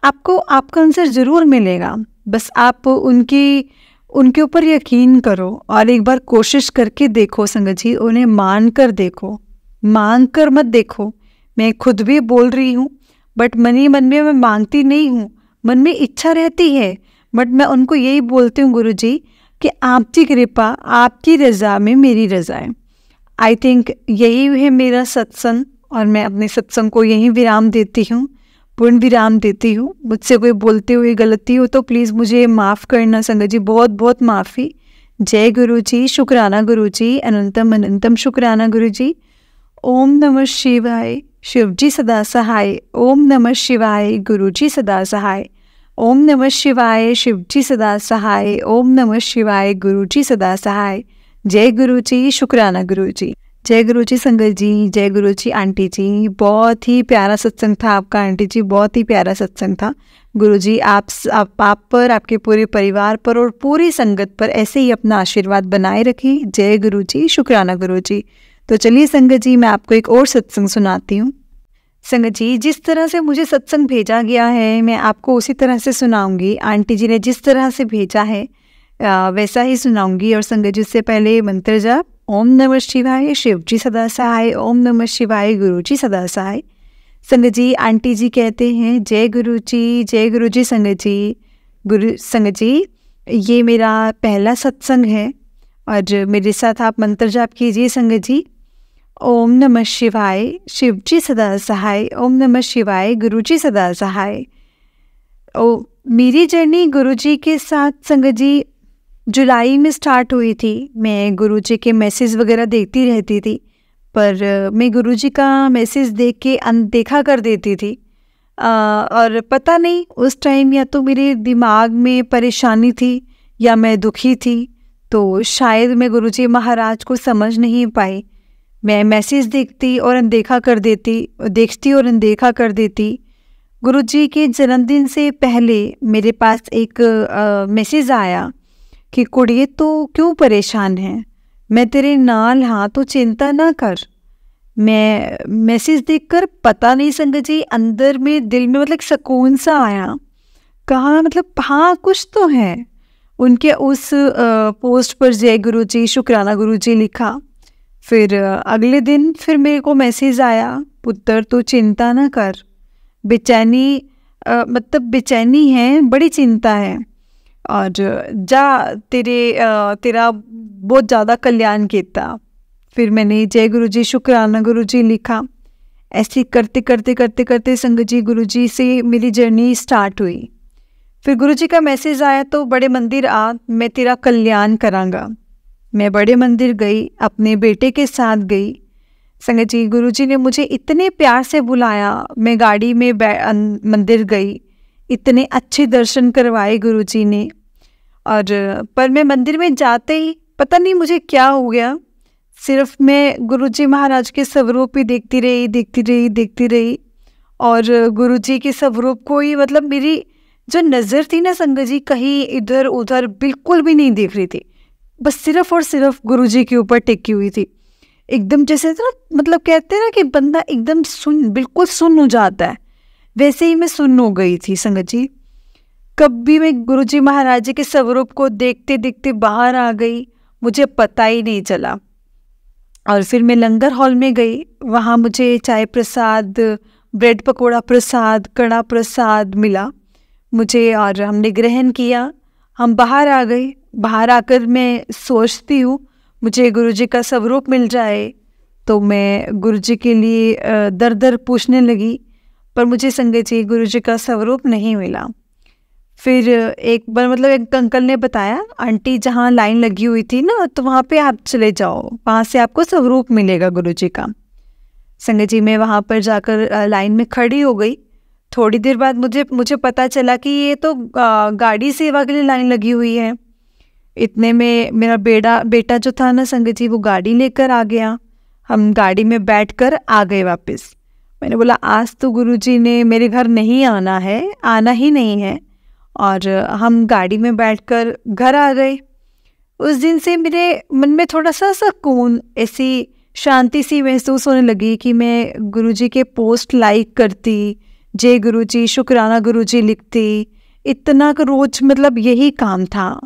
[SPEAKER 1] आपको आपका आंसर ज़रूर मिलेगा। बस आप उनके ऊपर यकीन करो और एक बार कोशिश करके देखो संगत जी, उन्हें मान कर देखो, मांग कर मत देखो। मैं खुद भी बोल रही हूँ, बट मन ही मन में मैं मांगती नहीं हूँ, मन में इच्छा रहती है, बट मैं उनको यही बोलती हूँ गुरुजी कि आपकी कृपा, आपकी रज़ा में मेरी रज़ा है। आई थिंक यही है मेरा सत्संग, और मैं अपने सत्संग को यहीं विराम देती हूँ, पूर्ण विराम देती हूँ। मुझसे कोई बोलते हुए गलती हो तो प्लीज़ मुझे माफ़ करना संगत जी, बहुत बहुत माफ़ी। जय गुरुजी, शुक्राना गुरुजी, अनंतम अनंतम शुक्राना गुरुजी। ओम नमः शिवाय, शिवजी सदा सहाय। ओम नमः शिवाय, गुरुजी सदा सहाय। ओम नमः शिवाय, शिवजी सदा सहाय। ओम नमः शिवाय, गुरुजी सदा सहाय। जय गुरुजी, शुक्राना गुरुजी। जय गुरु जी संगत जी, जय गुरु जी आंटी जी। बहुत ही प्यारा सत्संग था आपका आंटी जी, बहुत ही प्यारा सत्संग था। गुरु जी आप पर, आपके पूरे परिवार पर और पूरी संगत पर ऐसे ही अपना आशीर्वाद बनाए रखें। जय गुरु जी, शुक्राना गुरु जी। तो चलिए संगत जी, मैं आपको एक और सत्संग सुनाती हूँ। संगत जी, जिस तरह से मुझे सत्संग भेजा गया है मैं आपको उसी तरह से सुनाऊंगी। आंटी जी ने जिस तरह से भेजा है वैसा ही सुनाऊंगी। और संगत जी, उससे पहले मंत्र जाप, ओम नमः शिवाय, शिव जी सदा सहाय, ओम नमः शिवाय, गुरु जी सदा सहाय। संगत जी, आंटी जी कहते हैं जय गुरु जी, जय गुरु जी। संगत जी, गुरु संगत जी, ये मेरा पहला सत्संग है और मेरे साथ आप मंत्र जाप कीजिए संगत जी। ओम नमः शिवाय, शिव जी सदा सहाय, ओम नमः शिवाय, गुरु जी सदा सहाय। मेरी जर्नी गुरु जी के साथ संगत जी जुलाई में स्टार्ट हुई थी। मैं गुरु जी के मैसेज वगैरह देखती रहती थी, पर मैं गुरु जी का मैसेज देख के अनदेखा कर देती थी। और पता नहीं उस टाइम या तो मेरे दिमाग में परेशानी थी या मैं दुखी थी, तो शायद मैं गुरु जी महाराज को समझ नहीं पाई। मैं मैसेज देखती और अनदेखा कर देती, देखती और अनदेखा कर देती। गुरु जी के जन्मदिन से पहले मेरे पास एक मैसेज आया कि कुड़िए तो क्यों परेशान है, मैं तेरे नाल हाँ, तो चिंता ना कर। मैं मैसेज देखकर पता नहीं संगत जी अंदर में दिल में मतलब सुकून सा आया। कहा मतलब हाँ कुछ तो है। उनके उस पोस्ट पर जय गुरु जी, शुक्राना गुरु जी लिखा। फिर अगले दिन फिर मेरे को मैसेज आया, पुत्र तू चिंता ना कर, बेचैनी मतलब बेचैनी है, बड़ी चिंता है, और जा तेरा बहुत ज़्यादा कल्याण किया। फिर मैंने जय गुरु जी, शुक्राना गुरु जी लिखा। ऐसे करते करते करते करते संगत जी गुरु जी से मेरी जर्नी स्टार्ट हुई। फिर गुरु जी का मैसेज आया, तो बड़े मंदिर आ, मैं तेरा कल्याण करांगा। मैं बड़े मंदिर गई, अपने बेटे के साथ गई। संगत जी, गुरु जी ने मुझे इतने प्यार से बुलाया। मैं गाड़ी में मंदिर गई, इतने अच्छे दर्शन करवाए गुरु जी ने। और पर मैं मंदिर में जाते ही पता नहीं मुझे क्या हो गया, सिर्फ मैं गुरु जी महाराज के स्वरूप ही देखती रही। और गुरु जी के स्वरूप को ही मतलब मेरी जो नज़र थी ना संगत जी, कहीं इधर उधर बिल्कुल भी नहीं देख रही थी, बस सिर्फ और सिर्फ गुरु जी के ऊपर टिकी हुई थी। एकदम जैसे ना मतलब कहते हैं ना कि बंदा एकदम बिल्कुल सुन्न हो जाता है, वैसे ही मैं सुन्न हो गई थी संगत जी। कभी मैं गुरु जी महाराज जी के स्वरूप को देखते देखते बाहर आ गई, मुझे पता ही नहीं चला। और फिर मैं लंगर हॉल में गई, वहाँ मुझे चाय प्रसाद, ब्रेड पकोड़ा प्रसाद, कड़ा प्रसाद मिला मुझे, और हमने ग्रहण किया। हम बाहर आ गए। बाहर आकर मैं सोचती हूँ मुझे गुरु जी का स्वरूप मिल जाए, तो मैं गुरु जी के लिए दर दर पूछने लगी, पर मुझे संगत जी गुरु जी का स्वरूप नहीं मिला। फिर एक बार मतलब एक अंकल ने बताया, आंटी जहाँ लाइन लगी हुई थी ना, तो वहाँ पे आप चले जाओ, वहाँ से आपको स्वरूप मिलेगा गुरु जी का। संगत जी, मैं वहाँ पर जाकर लाइन में खड़ी हो गई। थोड़ी देर बाद मुझे पता चला कि ये तो गाड़ी सेवा के लिए लाइन लगी हुई है। इतने में मेरा बेटा जो था ना संगत जी, वो गाड़ी लेकर आ गया। हम गाड़ी में बैठकर आ गए वापस। मैंने बोला आज तो गुरुजी ने मेरे घर नहीं आना है, आना ही नहीं है, और हम गाड़ी में बैठकर घर आ गए। उस दिन से मेरे मन में थोड़ा सा सुकून, ऐसी शांति सी महसूस होने लगी कि मैं गुरुजी के पोस्ट लाइक करती, जय गुरुजी, शुक्राना गुरुजी लिखती। इतना रोज मतलब यही काम था,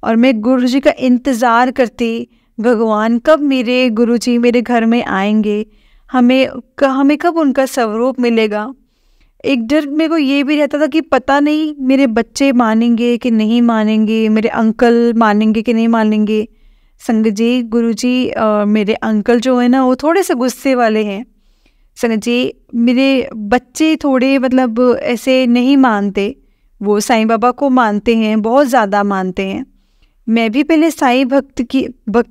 [SPEAKER 1] और मैं गुरुजी का इंतज़ार करती, भगवान कब मेरे गुरुजी मेरे घर में आएंगे, हमें कब उनका स्वरूप मिलेगा। एक डर मेरे को ये भी रहता था कि पता नहीं मेरे बच्चे मानेंगे कि नहीं मानेंगे, मेरे अंकल मानेंगे कि नहीं मानेंगे। संगत जी, गुरुजी मेरे अंकल जो है ना, वो थोड़े से गुस्से वाले हैं। संगत जी, मेरे बच्चे थोड़े मतलब ऐसे नहीं मानते, वो साईं बाबा को मानते हैं, बहुत ज़्यादा मानते हैं। मैं भी पहले साईं भक्त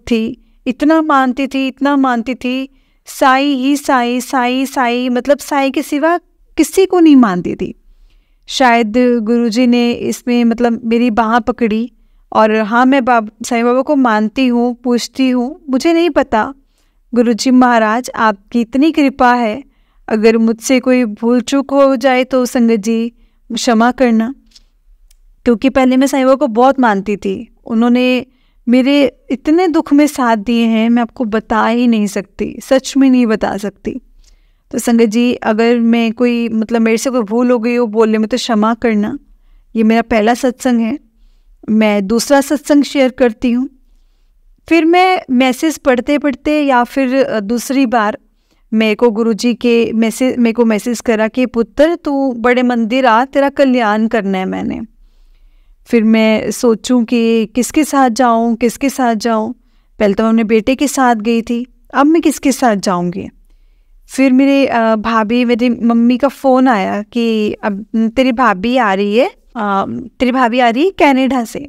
[SPEAKER 1] थी, इतना मानती थी, साईं ही साईं, साईं साईं, मतलब साईं के सिवा किसी को नहीं मानती थी। शायद गुरुजी ने इसमें मतलब मेरी बाह पकड़ी, और हाँ मैं साईं बाबा को मानती हूँ, पूछती हूँ, मुझे नहीं पता, गुरुजी महाराज, आपकी इतनी कृपा है, अगर मुझसे कोई भूल चूक हो जाए तो संगत जी क्षमा करना। क्योंकि पहले मैं साईं बाबा को बहुत मानती थी, उन्होंने मेरे इतने दुख में साथ दिए हैं, मैं आपको बता ही नहीं सकती, सच में नहीं बता सकती। तो संगत जी, अगर मैं कोई मेरे से कोई भूल हो गई हो बोलने में तो क्षमा करना। ये मेरा पहला सत्संग है, मैं दूसरा सत्संग शेयर करती हूँ। फिर मैं मैसेज पढ़ते पढ़ते या फिर दूसरी बार मेरे को मैसेज करा कि पुत्र तू बड़े मंदिर आ, तेरा कल्याण करना है मैंने। फिर मैं सोचूं कि किसके साथ जाऊं, किसके साथ जाऊं। पहले तो मैं अपने बेटे के साथ गई थी, अब मैं किसके साथ जाऊंगी। फिर मेरी मम्मी का फ़ोन आया कि अब तेरी भाभी आ रही है, कनाडा से।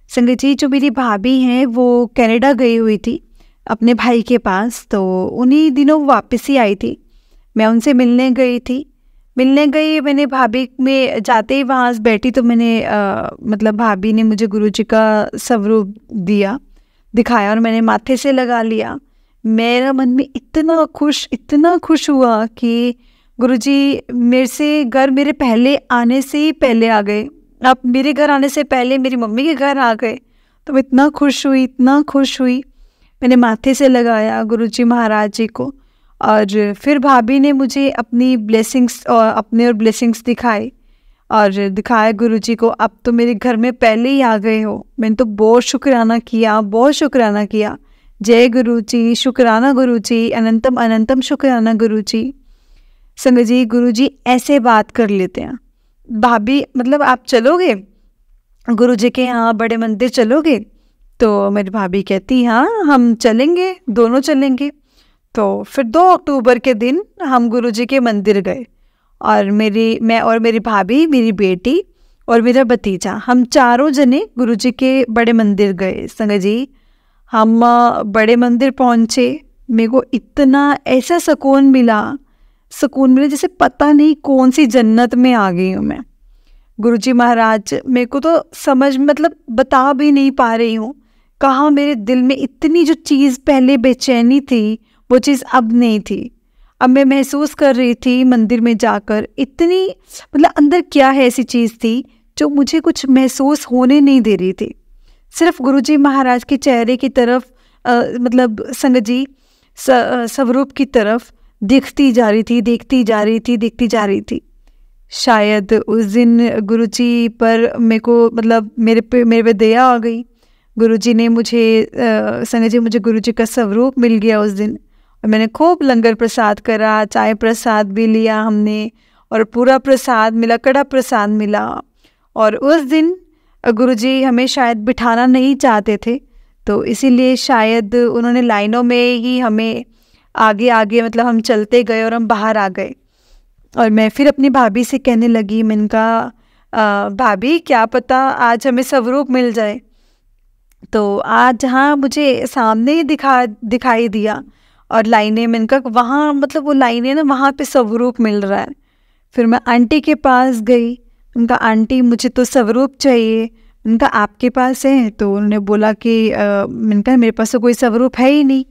[SPEAKER 1] संगत जी, जो मेरी भाभी हैं वो कनाडा गई हुई थी अपने भाई के पास, तो उन्हीं दिनों वापस ही आई थी। मैं उनसे मिलने गई, मैंने भाभी में जाते ही वहाँ बैठी तो मैंने भाभी ने मुझे गुरुजी का स्वरूप दिखाया और मैंने माथे से लगा लिया। मेरा मन में इतना खुश हुआ कि गुरुजी मेरे पहले आने से ही पहले आ गए। आप मेरे घर आने से पहले मेरी मम्मी के घर आ गए, तो मैं इतना खुश हुई। मैंने माथे से लगाया गुरुजी महाराज जी को, और फिर भाभी ने मुझे अपनी ब्लेसिंग्स दिखाया गुरुजी को, अब तो मेरे घर में पहले ही आ गए हो। मैंने तो बहुत शुक्राना किया। जय गुरुजी, शुक्राना गुरुजी, अनंतम अनंतम शुक्राना गुरुजी। संगत जी, गुरुजी ऐसे बात कर लेते हैं। भाभी आप चलोगे गुरुजी के यहाँ बड़े मंदिर चलोगे? तो मेरी भाभी कहती हाँ हम चलेंगे, दोनों चलेंगे। तो फिर 2 अक्टूबर के दिन हम गुरुजी के मंदिर गए, और मैं और मेरी भाभी, मेरी बेटी और मेरा भतीजा, हम चारों जने गुरुजी के बड़े मंदिर गए। संगत जी, हम बड़े मंदिर पहुँचे, मेरे को इतना ऐसा सुकून मिला जैसे पता नहीं कौन सी जन्नत में आ गई हूँ मैं। गुरुजी महाराज मेरे को तो समझ बता भी नहीं पा रही हूँ, कहाँ मेरे दिल में इतनी जो चीज़ पहले बेचैनी थी वो चीज़ अब नहीं थी। अब मैं महसूस कर रही थी मंदिर में जाकर, इतनी अंदर क्या है ऐसी चीज़ थी जो मुझे कुछ महसूस होने नहीं दे रही थी। सिर्फ गुरुजी महाराज के चेहरे की तरफ संगत जी स्वरूप की तरफ देखती जा रही थी। शायद उस दिन गुरुजी पर मेरे को मेरे पे दया आ गई। गुरुजी ने मुझे गुरुजी का स्वरूप मिल गया उस दिन, और मैंने खूब लंगर प्रसाद करा, चाय प्रसाद भी लिया हमने, और पूरा प्रसाद मिला, कड़ा प्रसाद मिला। और उस दिन गुरुजी हमें शायद बिठाना नहीं चाहते थे, तो इसीलिए शायद उन्होंने लाइनों में ही हमें आगे हम चलते गए और हम बाहर आ गए। और मैं फिर अपनी भाभी से कहने लगी, मैंने कहा भाभी क्या पता आज हमें स्वरूप मिल जाए। तो आज हाँ मुझे सामने ही दिखाई दिया, और लाइनें, मैंने कहा वहाँ वो लाइनें ना, वहाँ पे स्वरूप मिल रहा है। फिर मैं आंटी के पास गई, उनका आंटी मुझे तो स्वरूप चाहिए। उनका आपके पास है? तो उन्होंने बोला कि मैंने कहा मेरे पास तो कोई स्वरूप है ही नहीं।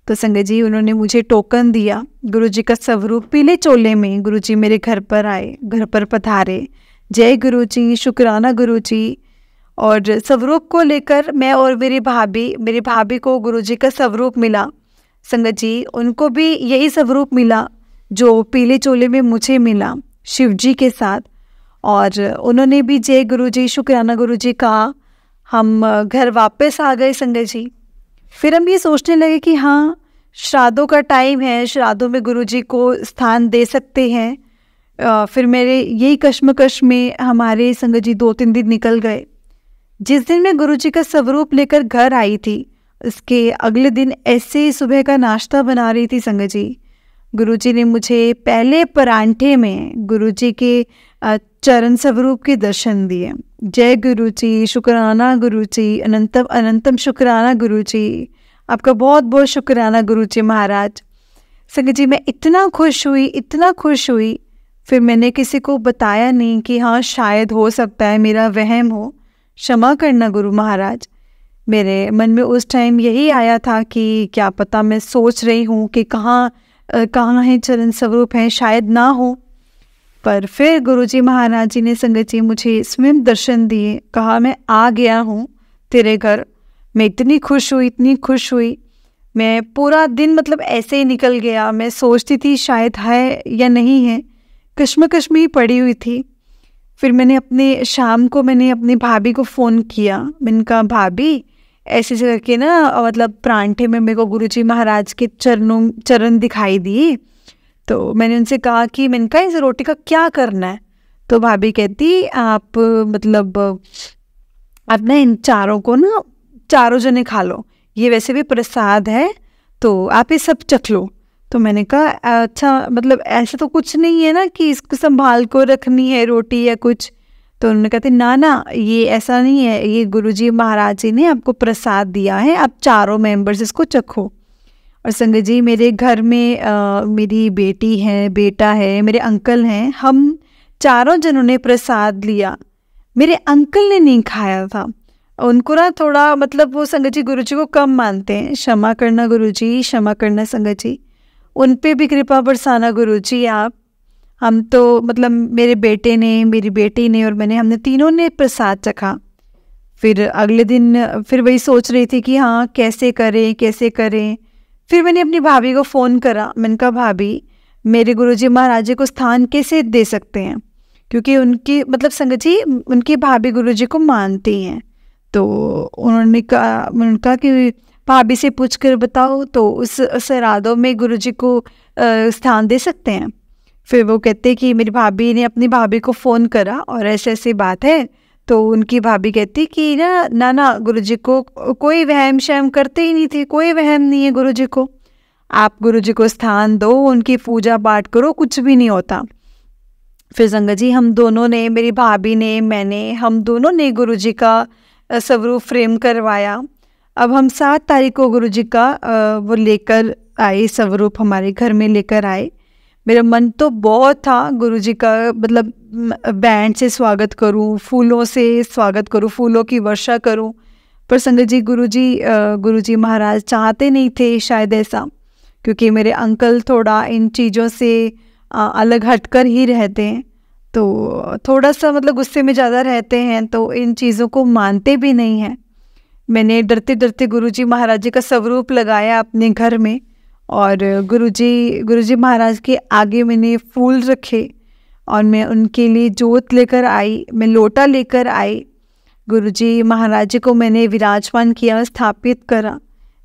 [SPEAKER 1] तो संगत जी, उन्होंने मुझे टोकन दिया गुरुजी का स्वरूप पीले चोले में। गुरुजी मेरे घर पर आए, घर पर पधारे। जय गुरुजी, शुक्राना गुरुजी। और स्वरूप को लेकर मैं और मेरी भाभी को गुरुजी का स्वरूप मिला। संगत जी, उनको भी यही स्वरूप मिला जो पीले चोले में मुझे मिला, शिव जी के साथ। और उन्होंने भी जय गुरुजी, शुक्राना गुरुजी कहा। हम घर वापस आ गए संगत जी। फिर हम ये सोचने लगे कि हाँ श्राद्धों का टाइम है, श्राद्धों में गुरुजी को स्थान दे सकते हैं। फिर मेरे यही कश्मकश में हमारे संगत जी 2-3 दिन निकल गए। जिस दिन मैं गुरुजी का स्वरूप लेकर घर आई थी, उसके अगले दिन ऐसे ही सुबह का नाश्ता बना रही थी संगत जी, गुरुजी ने मुझे पहले परांठे में गुरुजी के चरण स्वरूप के दर्शन दिए। जय गुरुजी, शुक्राना गुरुजी, अनंतम अनंतम शुक्राना गुरुजी। आपका बहुत बहुत शुक्राना गुरुजी महाराज। संगत जी, मैं इतना खुश हुई। फिर मैंने किसी को बताया नहीं कि हाँ शायद हो सकता है मेरा वहम हो, क्षमा करना गुरु महाराज। मेरे मन में उस टाइम यही आया था कि क्या पता मैं सोच रही हूँ कि कहाँ है चरण स्वरूप है, शायद ना हो। पर फिर गुरुजी महाराज जी ने संगत जी मुझे स्वयं दर्शन दिए, कहा मैं आ गया हूँ तेरे घर। मैं इतनी खुश हुई, इतनी खुश हुई। मैं पूरा दिन मतलब ऐसे ही निकल गया। मैं सोचती थी शायद है या नहीं है, कश्मकश में ही पड़ी हुई थी। फिर शाम को मैंने अपनी भाभी को फ़ोन किया। मैंने कहा भाभी ऐसे करके ना मतलब परांठे में मेरे को गुरुजी महाराज के चरण दिखाई दिए। तो मैंने उनसे कहा कि मैंने कहा इस रोटी का क्या करना है। तो भाभी कहती आप मतलब आप ना इन चारों को ना चारों जने खा लो, ये वैसे भी प्रसाद है तो आप ये सब चख लो। तो मैंने कहा अच्छा मतलब ऐसा तो कुछ नहीं है ना कि इसको संभाल को रखनी है रोटी या कुछ। तो उन्होंने कहते ना ये ऐसा नहीं है, ये गुरुजी महाराज जी ने आपको प्रसाद दिया है, आप चारों मेंबर्स इसको चखो। और संगत जी मेरे घर में मेरी बेटी है, बेटा है, मेरे अंकल हैं, हम चारों जनों ने प्रसाद लिया। मेरे अंकल ने नहीं खाया था। उनको ना थोड़ा मतलब वो संगत जी गुरुजी को कम मानते हैं। क्षमा करना गुरुजी, क्षमा करना संगत जी, उन पे भी कृपा बरसाना गुरुजी आप। हम तो मतलब मेरे बेटे ने, मेरी बेटी ने और हमने तीनों ने प्रसाद चखा। फिर अगले दिन फिर वही सोच रही थी कि हाँ कैसे करें। फिर मैंने अपनी भाभी को फ़ोन करा। मैंने कहा भाभी मेरे गुरुजी महाराज जी को स्थान कैसे दे सकते हैं, क्योंकि उनकी मतलब संगत जी उनकी भाभी गुरुजी को मानती हैं। तो उन्होंने कहा कि भाभी से पूछ कर बताओ तो उस इरादों में गुरुजी को स्थान दे सकते हैं। फिर वो कहते कि मेरी भाभी ने अपनी भाभी को फ़ोन करा और ऐसी बात है। तो उनकी भाभी कहती कि ना गुरुजी को कोई वहम शहम करते ही नहीं थे, कोई वहम नहीं है गुरुजी को, आप गुरुजी को स्थान दो, उनकी पूजा पाठ करो, कुछ भी नहीं होता। फिर संगत जी हम दोनों ने, मेरी भाभी ने, मैंने, हम दोनों ने गुरुजी का स्वरूप फ्रेम करवाया। अब हम 7 तारीख को गुरुजी का वो लेकर आए, स्वरूप हमारे घर में लेकर आए। मेरा मन तो बहुत था गुरुजी का मतलब बैंड से स्वागत करूं, फूलों से स्वागत करूं, फूलों की वर्षा करूं। पर संगत जी गुरुजी महाराज चाहते नहीं थे शायद ऐसा, क्योंकि मेरे अंकल थोड़ा इन चीज़ों से अलग हटकर ही रहते हैं। तो थोड़ा सा मतलब गुस्से में ज़्यादा रहते हैं, तो इन चीज़ों को मानते भी नहीं हैं। मैंने डरते गुरुजी महाराज जी का स्वरूप लगाया अपने घर में और गुरुजी महाराज के आगे मैंने फूल रखे और मैं उनके लिए जोत लेकर आई, मैं लोटा लेकर आई। गुरुजी महाराज जी को मैंने विराजमान किया, स्थापित करा।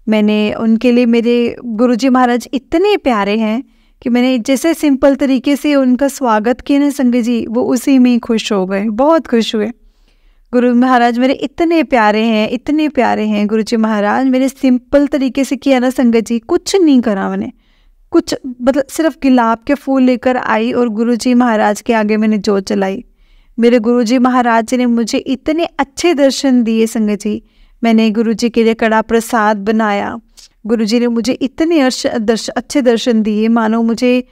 [SPEAKER 1] मैंने उनके लिए, मेरे गुरुजी महाराज इतने प्यारे हैं कि मैंने जैसे सिंपल तरीके से उनका स्वागत किया ना संगत जी, वो उसी में खुश हो गए, बहुत खुश हुए। गुरु महाराज मेरे इतने प्यारे हैं गुरुजी महाराज। मेरे सिंपल तरीके से किया ना संगत जी, कुछ नहीं करा मैंने, कुछ मतलब सिर्फ गुलाब के फूल लेकर आई और गुरुजी महाराज के आगे मैंने जोत जलाई। मेरे गुरुजी महाराज जी ने मुझे इतने अच्छे दर्शन दिए संगत जी। मैंने गुरुजी के लिए कड़ा प्रसाद बनाया। गुरुजी ने मुझे इतने अच्छे दर्शन दिए, मानो मुझे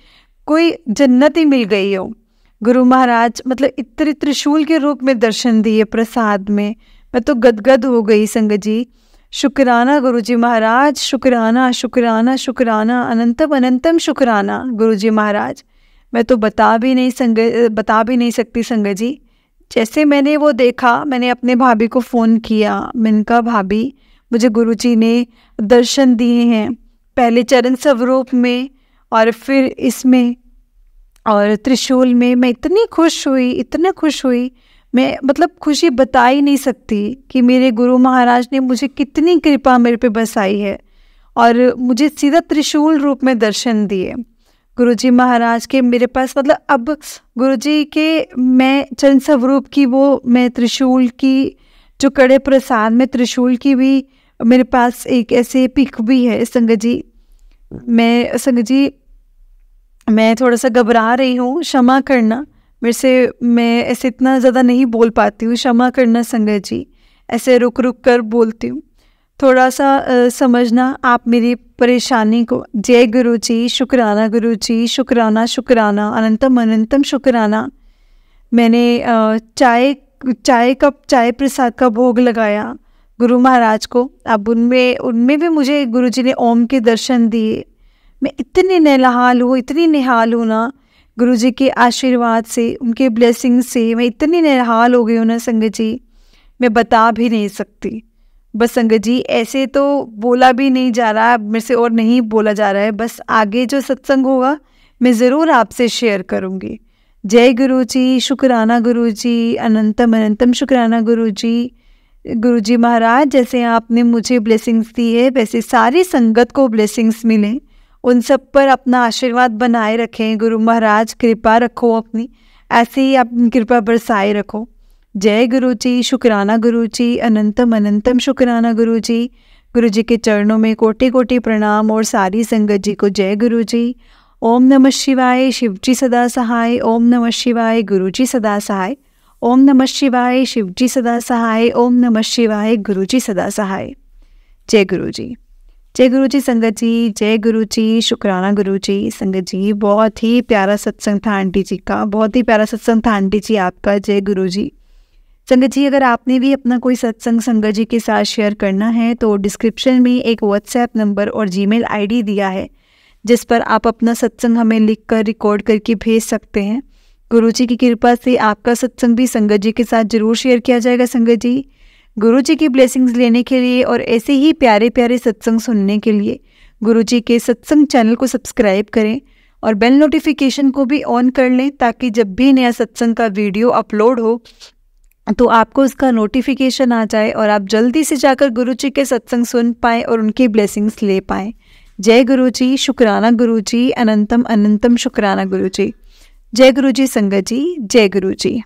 [SPEAKER 1] कोई जन्नत ही मिल गई हो। गुरु महाराज मतलब इतने त्रिशूल के रूप में दर्शन दिए प्रसाद में। मैं तो गदगद हो गई संगत जी। शुक्राना गुरुजी महाराज, शुक्राना शुक्राना शुक्राना, अनंतम अनंतम शुक्राना गुरुजी महाराज। मैं तो बता भी नहीं सकती संगत जी। जैसे मैंने वो देखा, मैंने अपने भाभी को फ़ोन किया। मैंने कहा भाभी मुझे गुरुजी ने दर्शन दिए हैं, पहले चरण स्वरूप में और फिर इसमें और त्रिशूल में। मैं इतनी खुश हुई, मैं मतलब खुशी बता ही नहीं सकती कि मेरे गुरु महाराज ने मुझे कितनी कृपा मेरे पे बरसाई है और मुझे सीधा त्रिशूल रूप में दर्शन दिए गुरुजी महाराज के। मेरे पास मतलब अब गुरुजी के मैं चरण स्वरूप की वो मैं त्रिशूल की जो कड़े प्रसाद में त्रिशूल की भी मेरे पास एक ऐसे पिक भी है संगत जी। मैं थोड़ा सा घबरा रही हूँ, क्षमा करना मैं ऐसे इतना ज़्यादा नहीं बोल पाती हूँ, क्षमा करना संगत जी। ऐसे रुक कर बोलती हूँ, थोड़ा सा समझना आप मेरी परेशानी को। जय गुरु जी, शुक्राना गुरु जी, शुक्राना शुक्राना, अनंतम अनंतम शुक्राना। मैंने चाय प्रसाद का भोग लगाया, गुरु महाराज को। अब उनमें भी मुझे गुरु जी ने ओम के दर्शन दिए। मैं इतनी निहाल हूँ ना गुरु जी के आशीर्वाद से, उनके ब्लेसिंग से मैं इतनी निहाल हो गई हूँ ना संगत जी, मैं बता भी नहीं सकती। बस संगत जी ऐसे तो बोला भी नहीं जा रहा मेरे से और नहीं बोला जा रहा है, बस आगे जो सत्संग होगा मैं ज़रूर आपसे शेयर करूँगी। जय गुरु जी, शुक्राना गुरु जी, अनंतम अनंतम शुक्राना गुरु जी महाराज। जैसे आपने मुझे ब्लेसिंग्स दी है वैसे सारी संगत को ब्लेसिंग्स मिलें, उन सब पर अपना आशीर्वाद बनाए रखें। गुरु महाराज कृपा रखो अपनी, ऐसे ही अपनी कृपा बरसाए रखो। जय गुरु जी, शुक्राना गुरु जी, अनंतम अनंतम शुक्राना गुरु जी के चरणों में कोटि कोटि प्रणाम और सारी संगत जी को जय गुरु जी। ओम नमः शिवाय, शिव जी सदा सहाय। ओम नमः शिवाय, गुरु जी सदा सहाय। ओम नमः शिवाय, शिव जी सदा सहाय। ओम नमः शिवाय, गुरु जी सदा सहाय। जय गुरु जी, जय गुरु जी संगत जी, जय गुरु जी, शुक्राना गुरु जी। संगत जी बहुत ही प्यारा सत्संग था आंटी जी का, बहुत ही प्यारा सत्संग था आंटी जी आपका। जय गुरु जी। संगत जी अगर आपने भी अपना कोई सत्संग संगत जी के साथ शेयर करना है तो डिस्क्रिप्शन में एक व्हाट्सएप नंबर और जीमेल आईडी दिया है जिस पर आप अपना सत्संग हमें लिखकर रिकॉर्ड करके भेज सकते हैं। गुरु जी की कृपा से आपका सत्संग भी संगत जी के साथ जरूर शेयर किया जाएगा। संगत जी गुरु जी की ब्लेसिंग्स लेने के लिए और ऐसे ही प्यारे प्यारे सत्संग सुनने के लिए गुरु जी के सत्संग चैनल को सब्सक्राइब करें और बेल नोटिफिकेशन को भी ऑन कर लें ताकि जब भी नया सत्संग का वीडियो अपलोड हो तो आपको उसका नोटिफिकेशन आ जाए और आप जल्दी से जाकर गुरु जी के सत्संग सुन पाएँ और उनकी ब्लेसिंग्स ले पाएँ। जय गुरु जी, शुक्राना गुरु जी, अनंतम अनंतम शुक्राना गुरु जी। जय गुरु जी संगत जी, जय गुरु जी।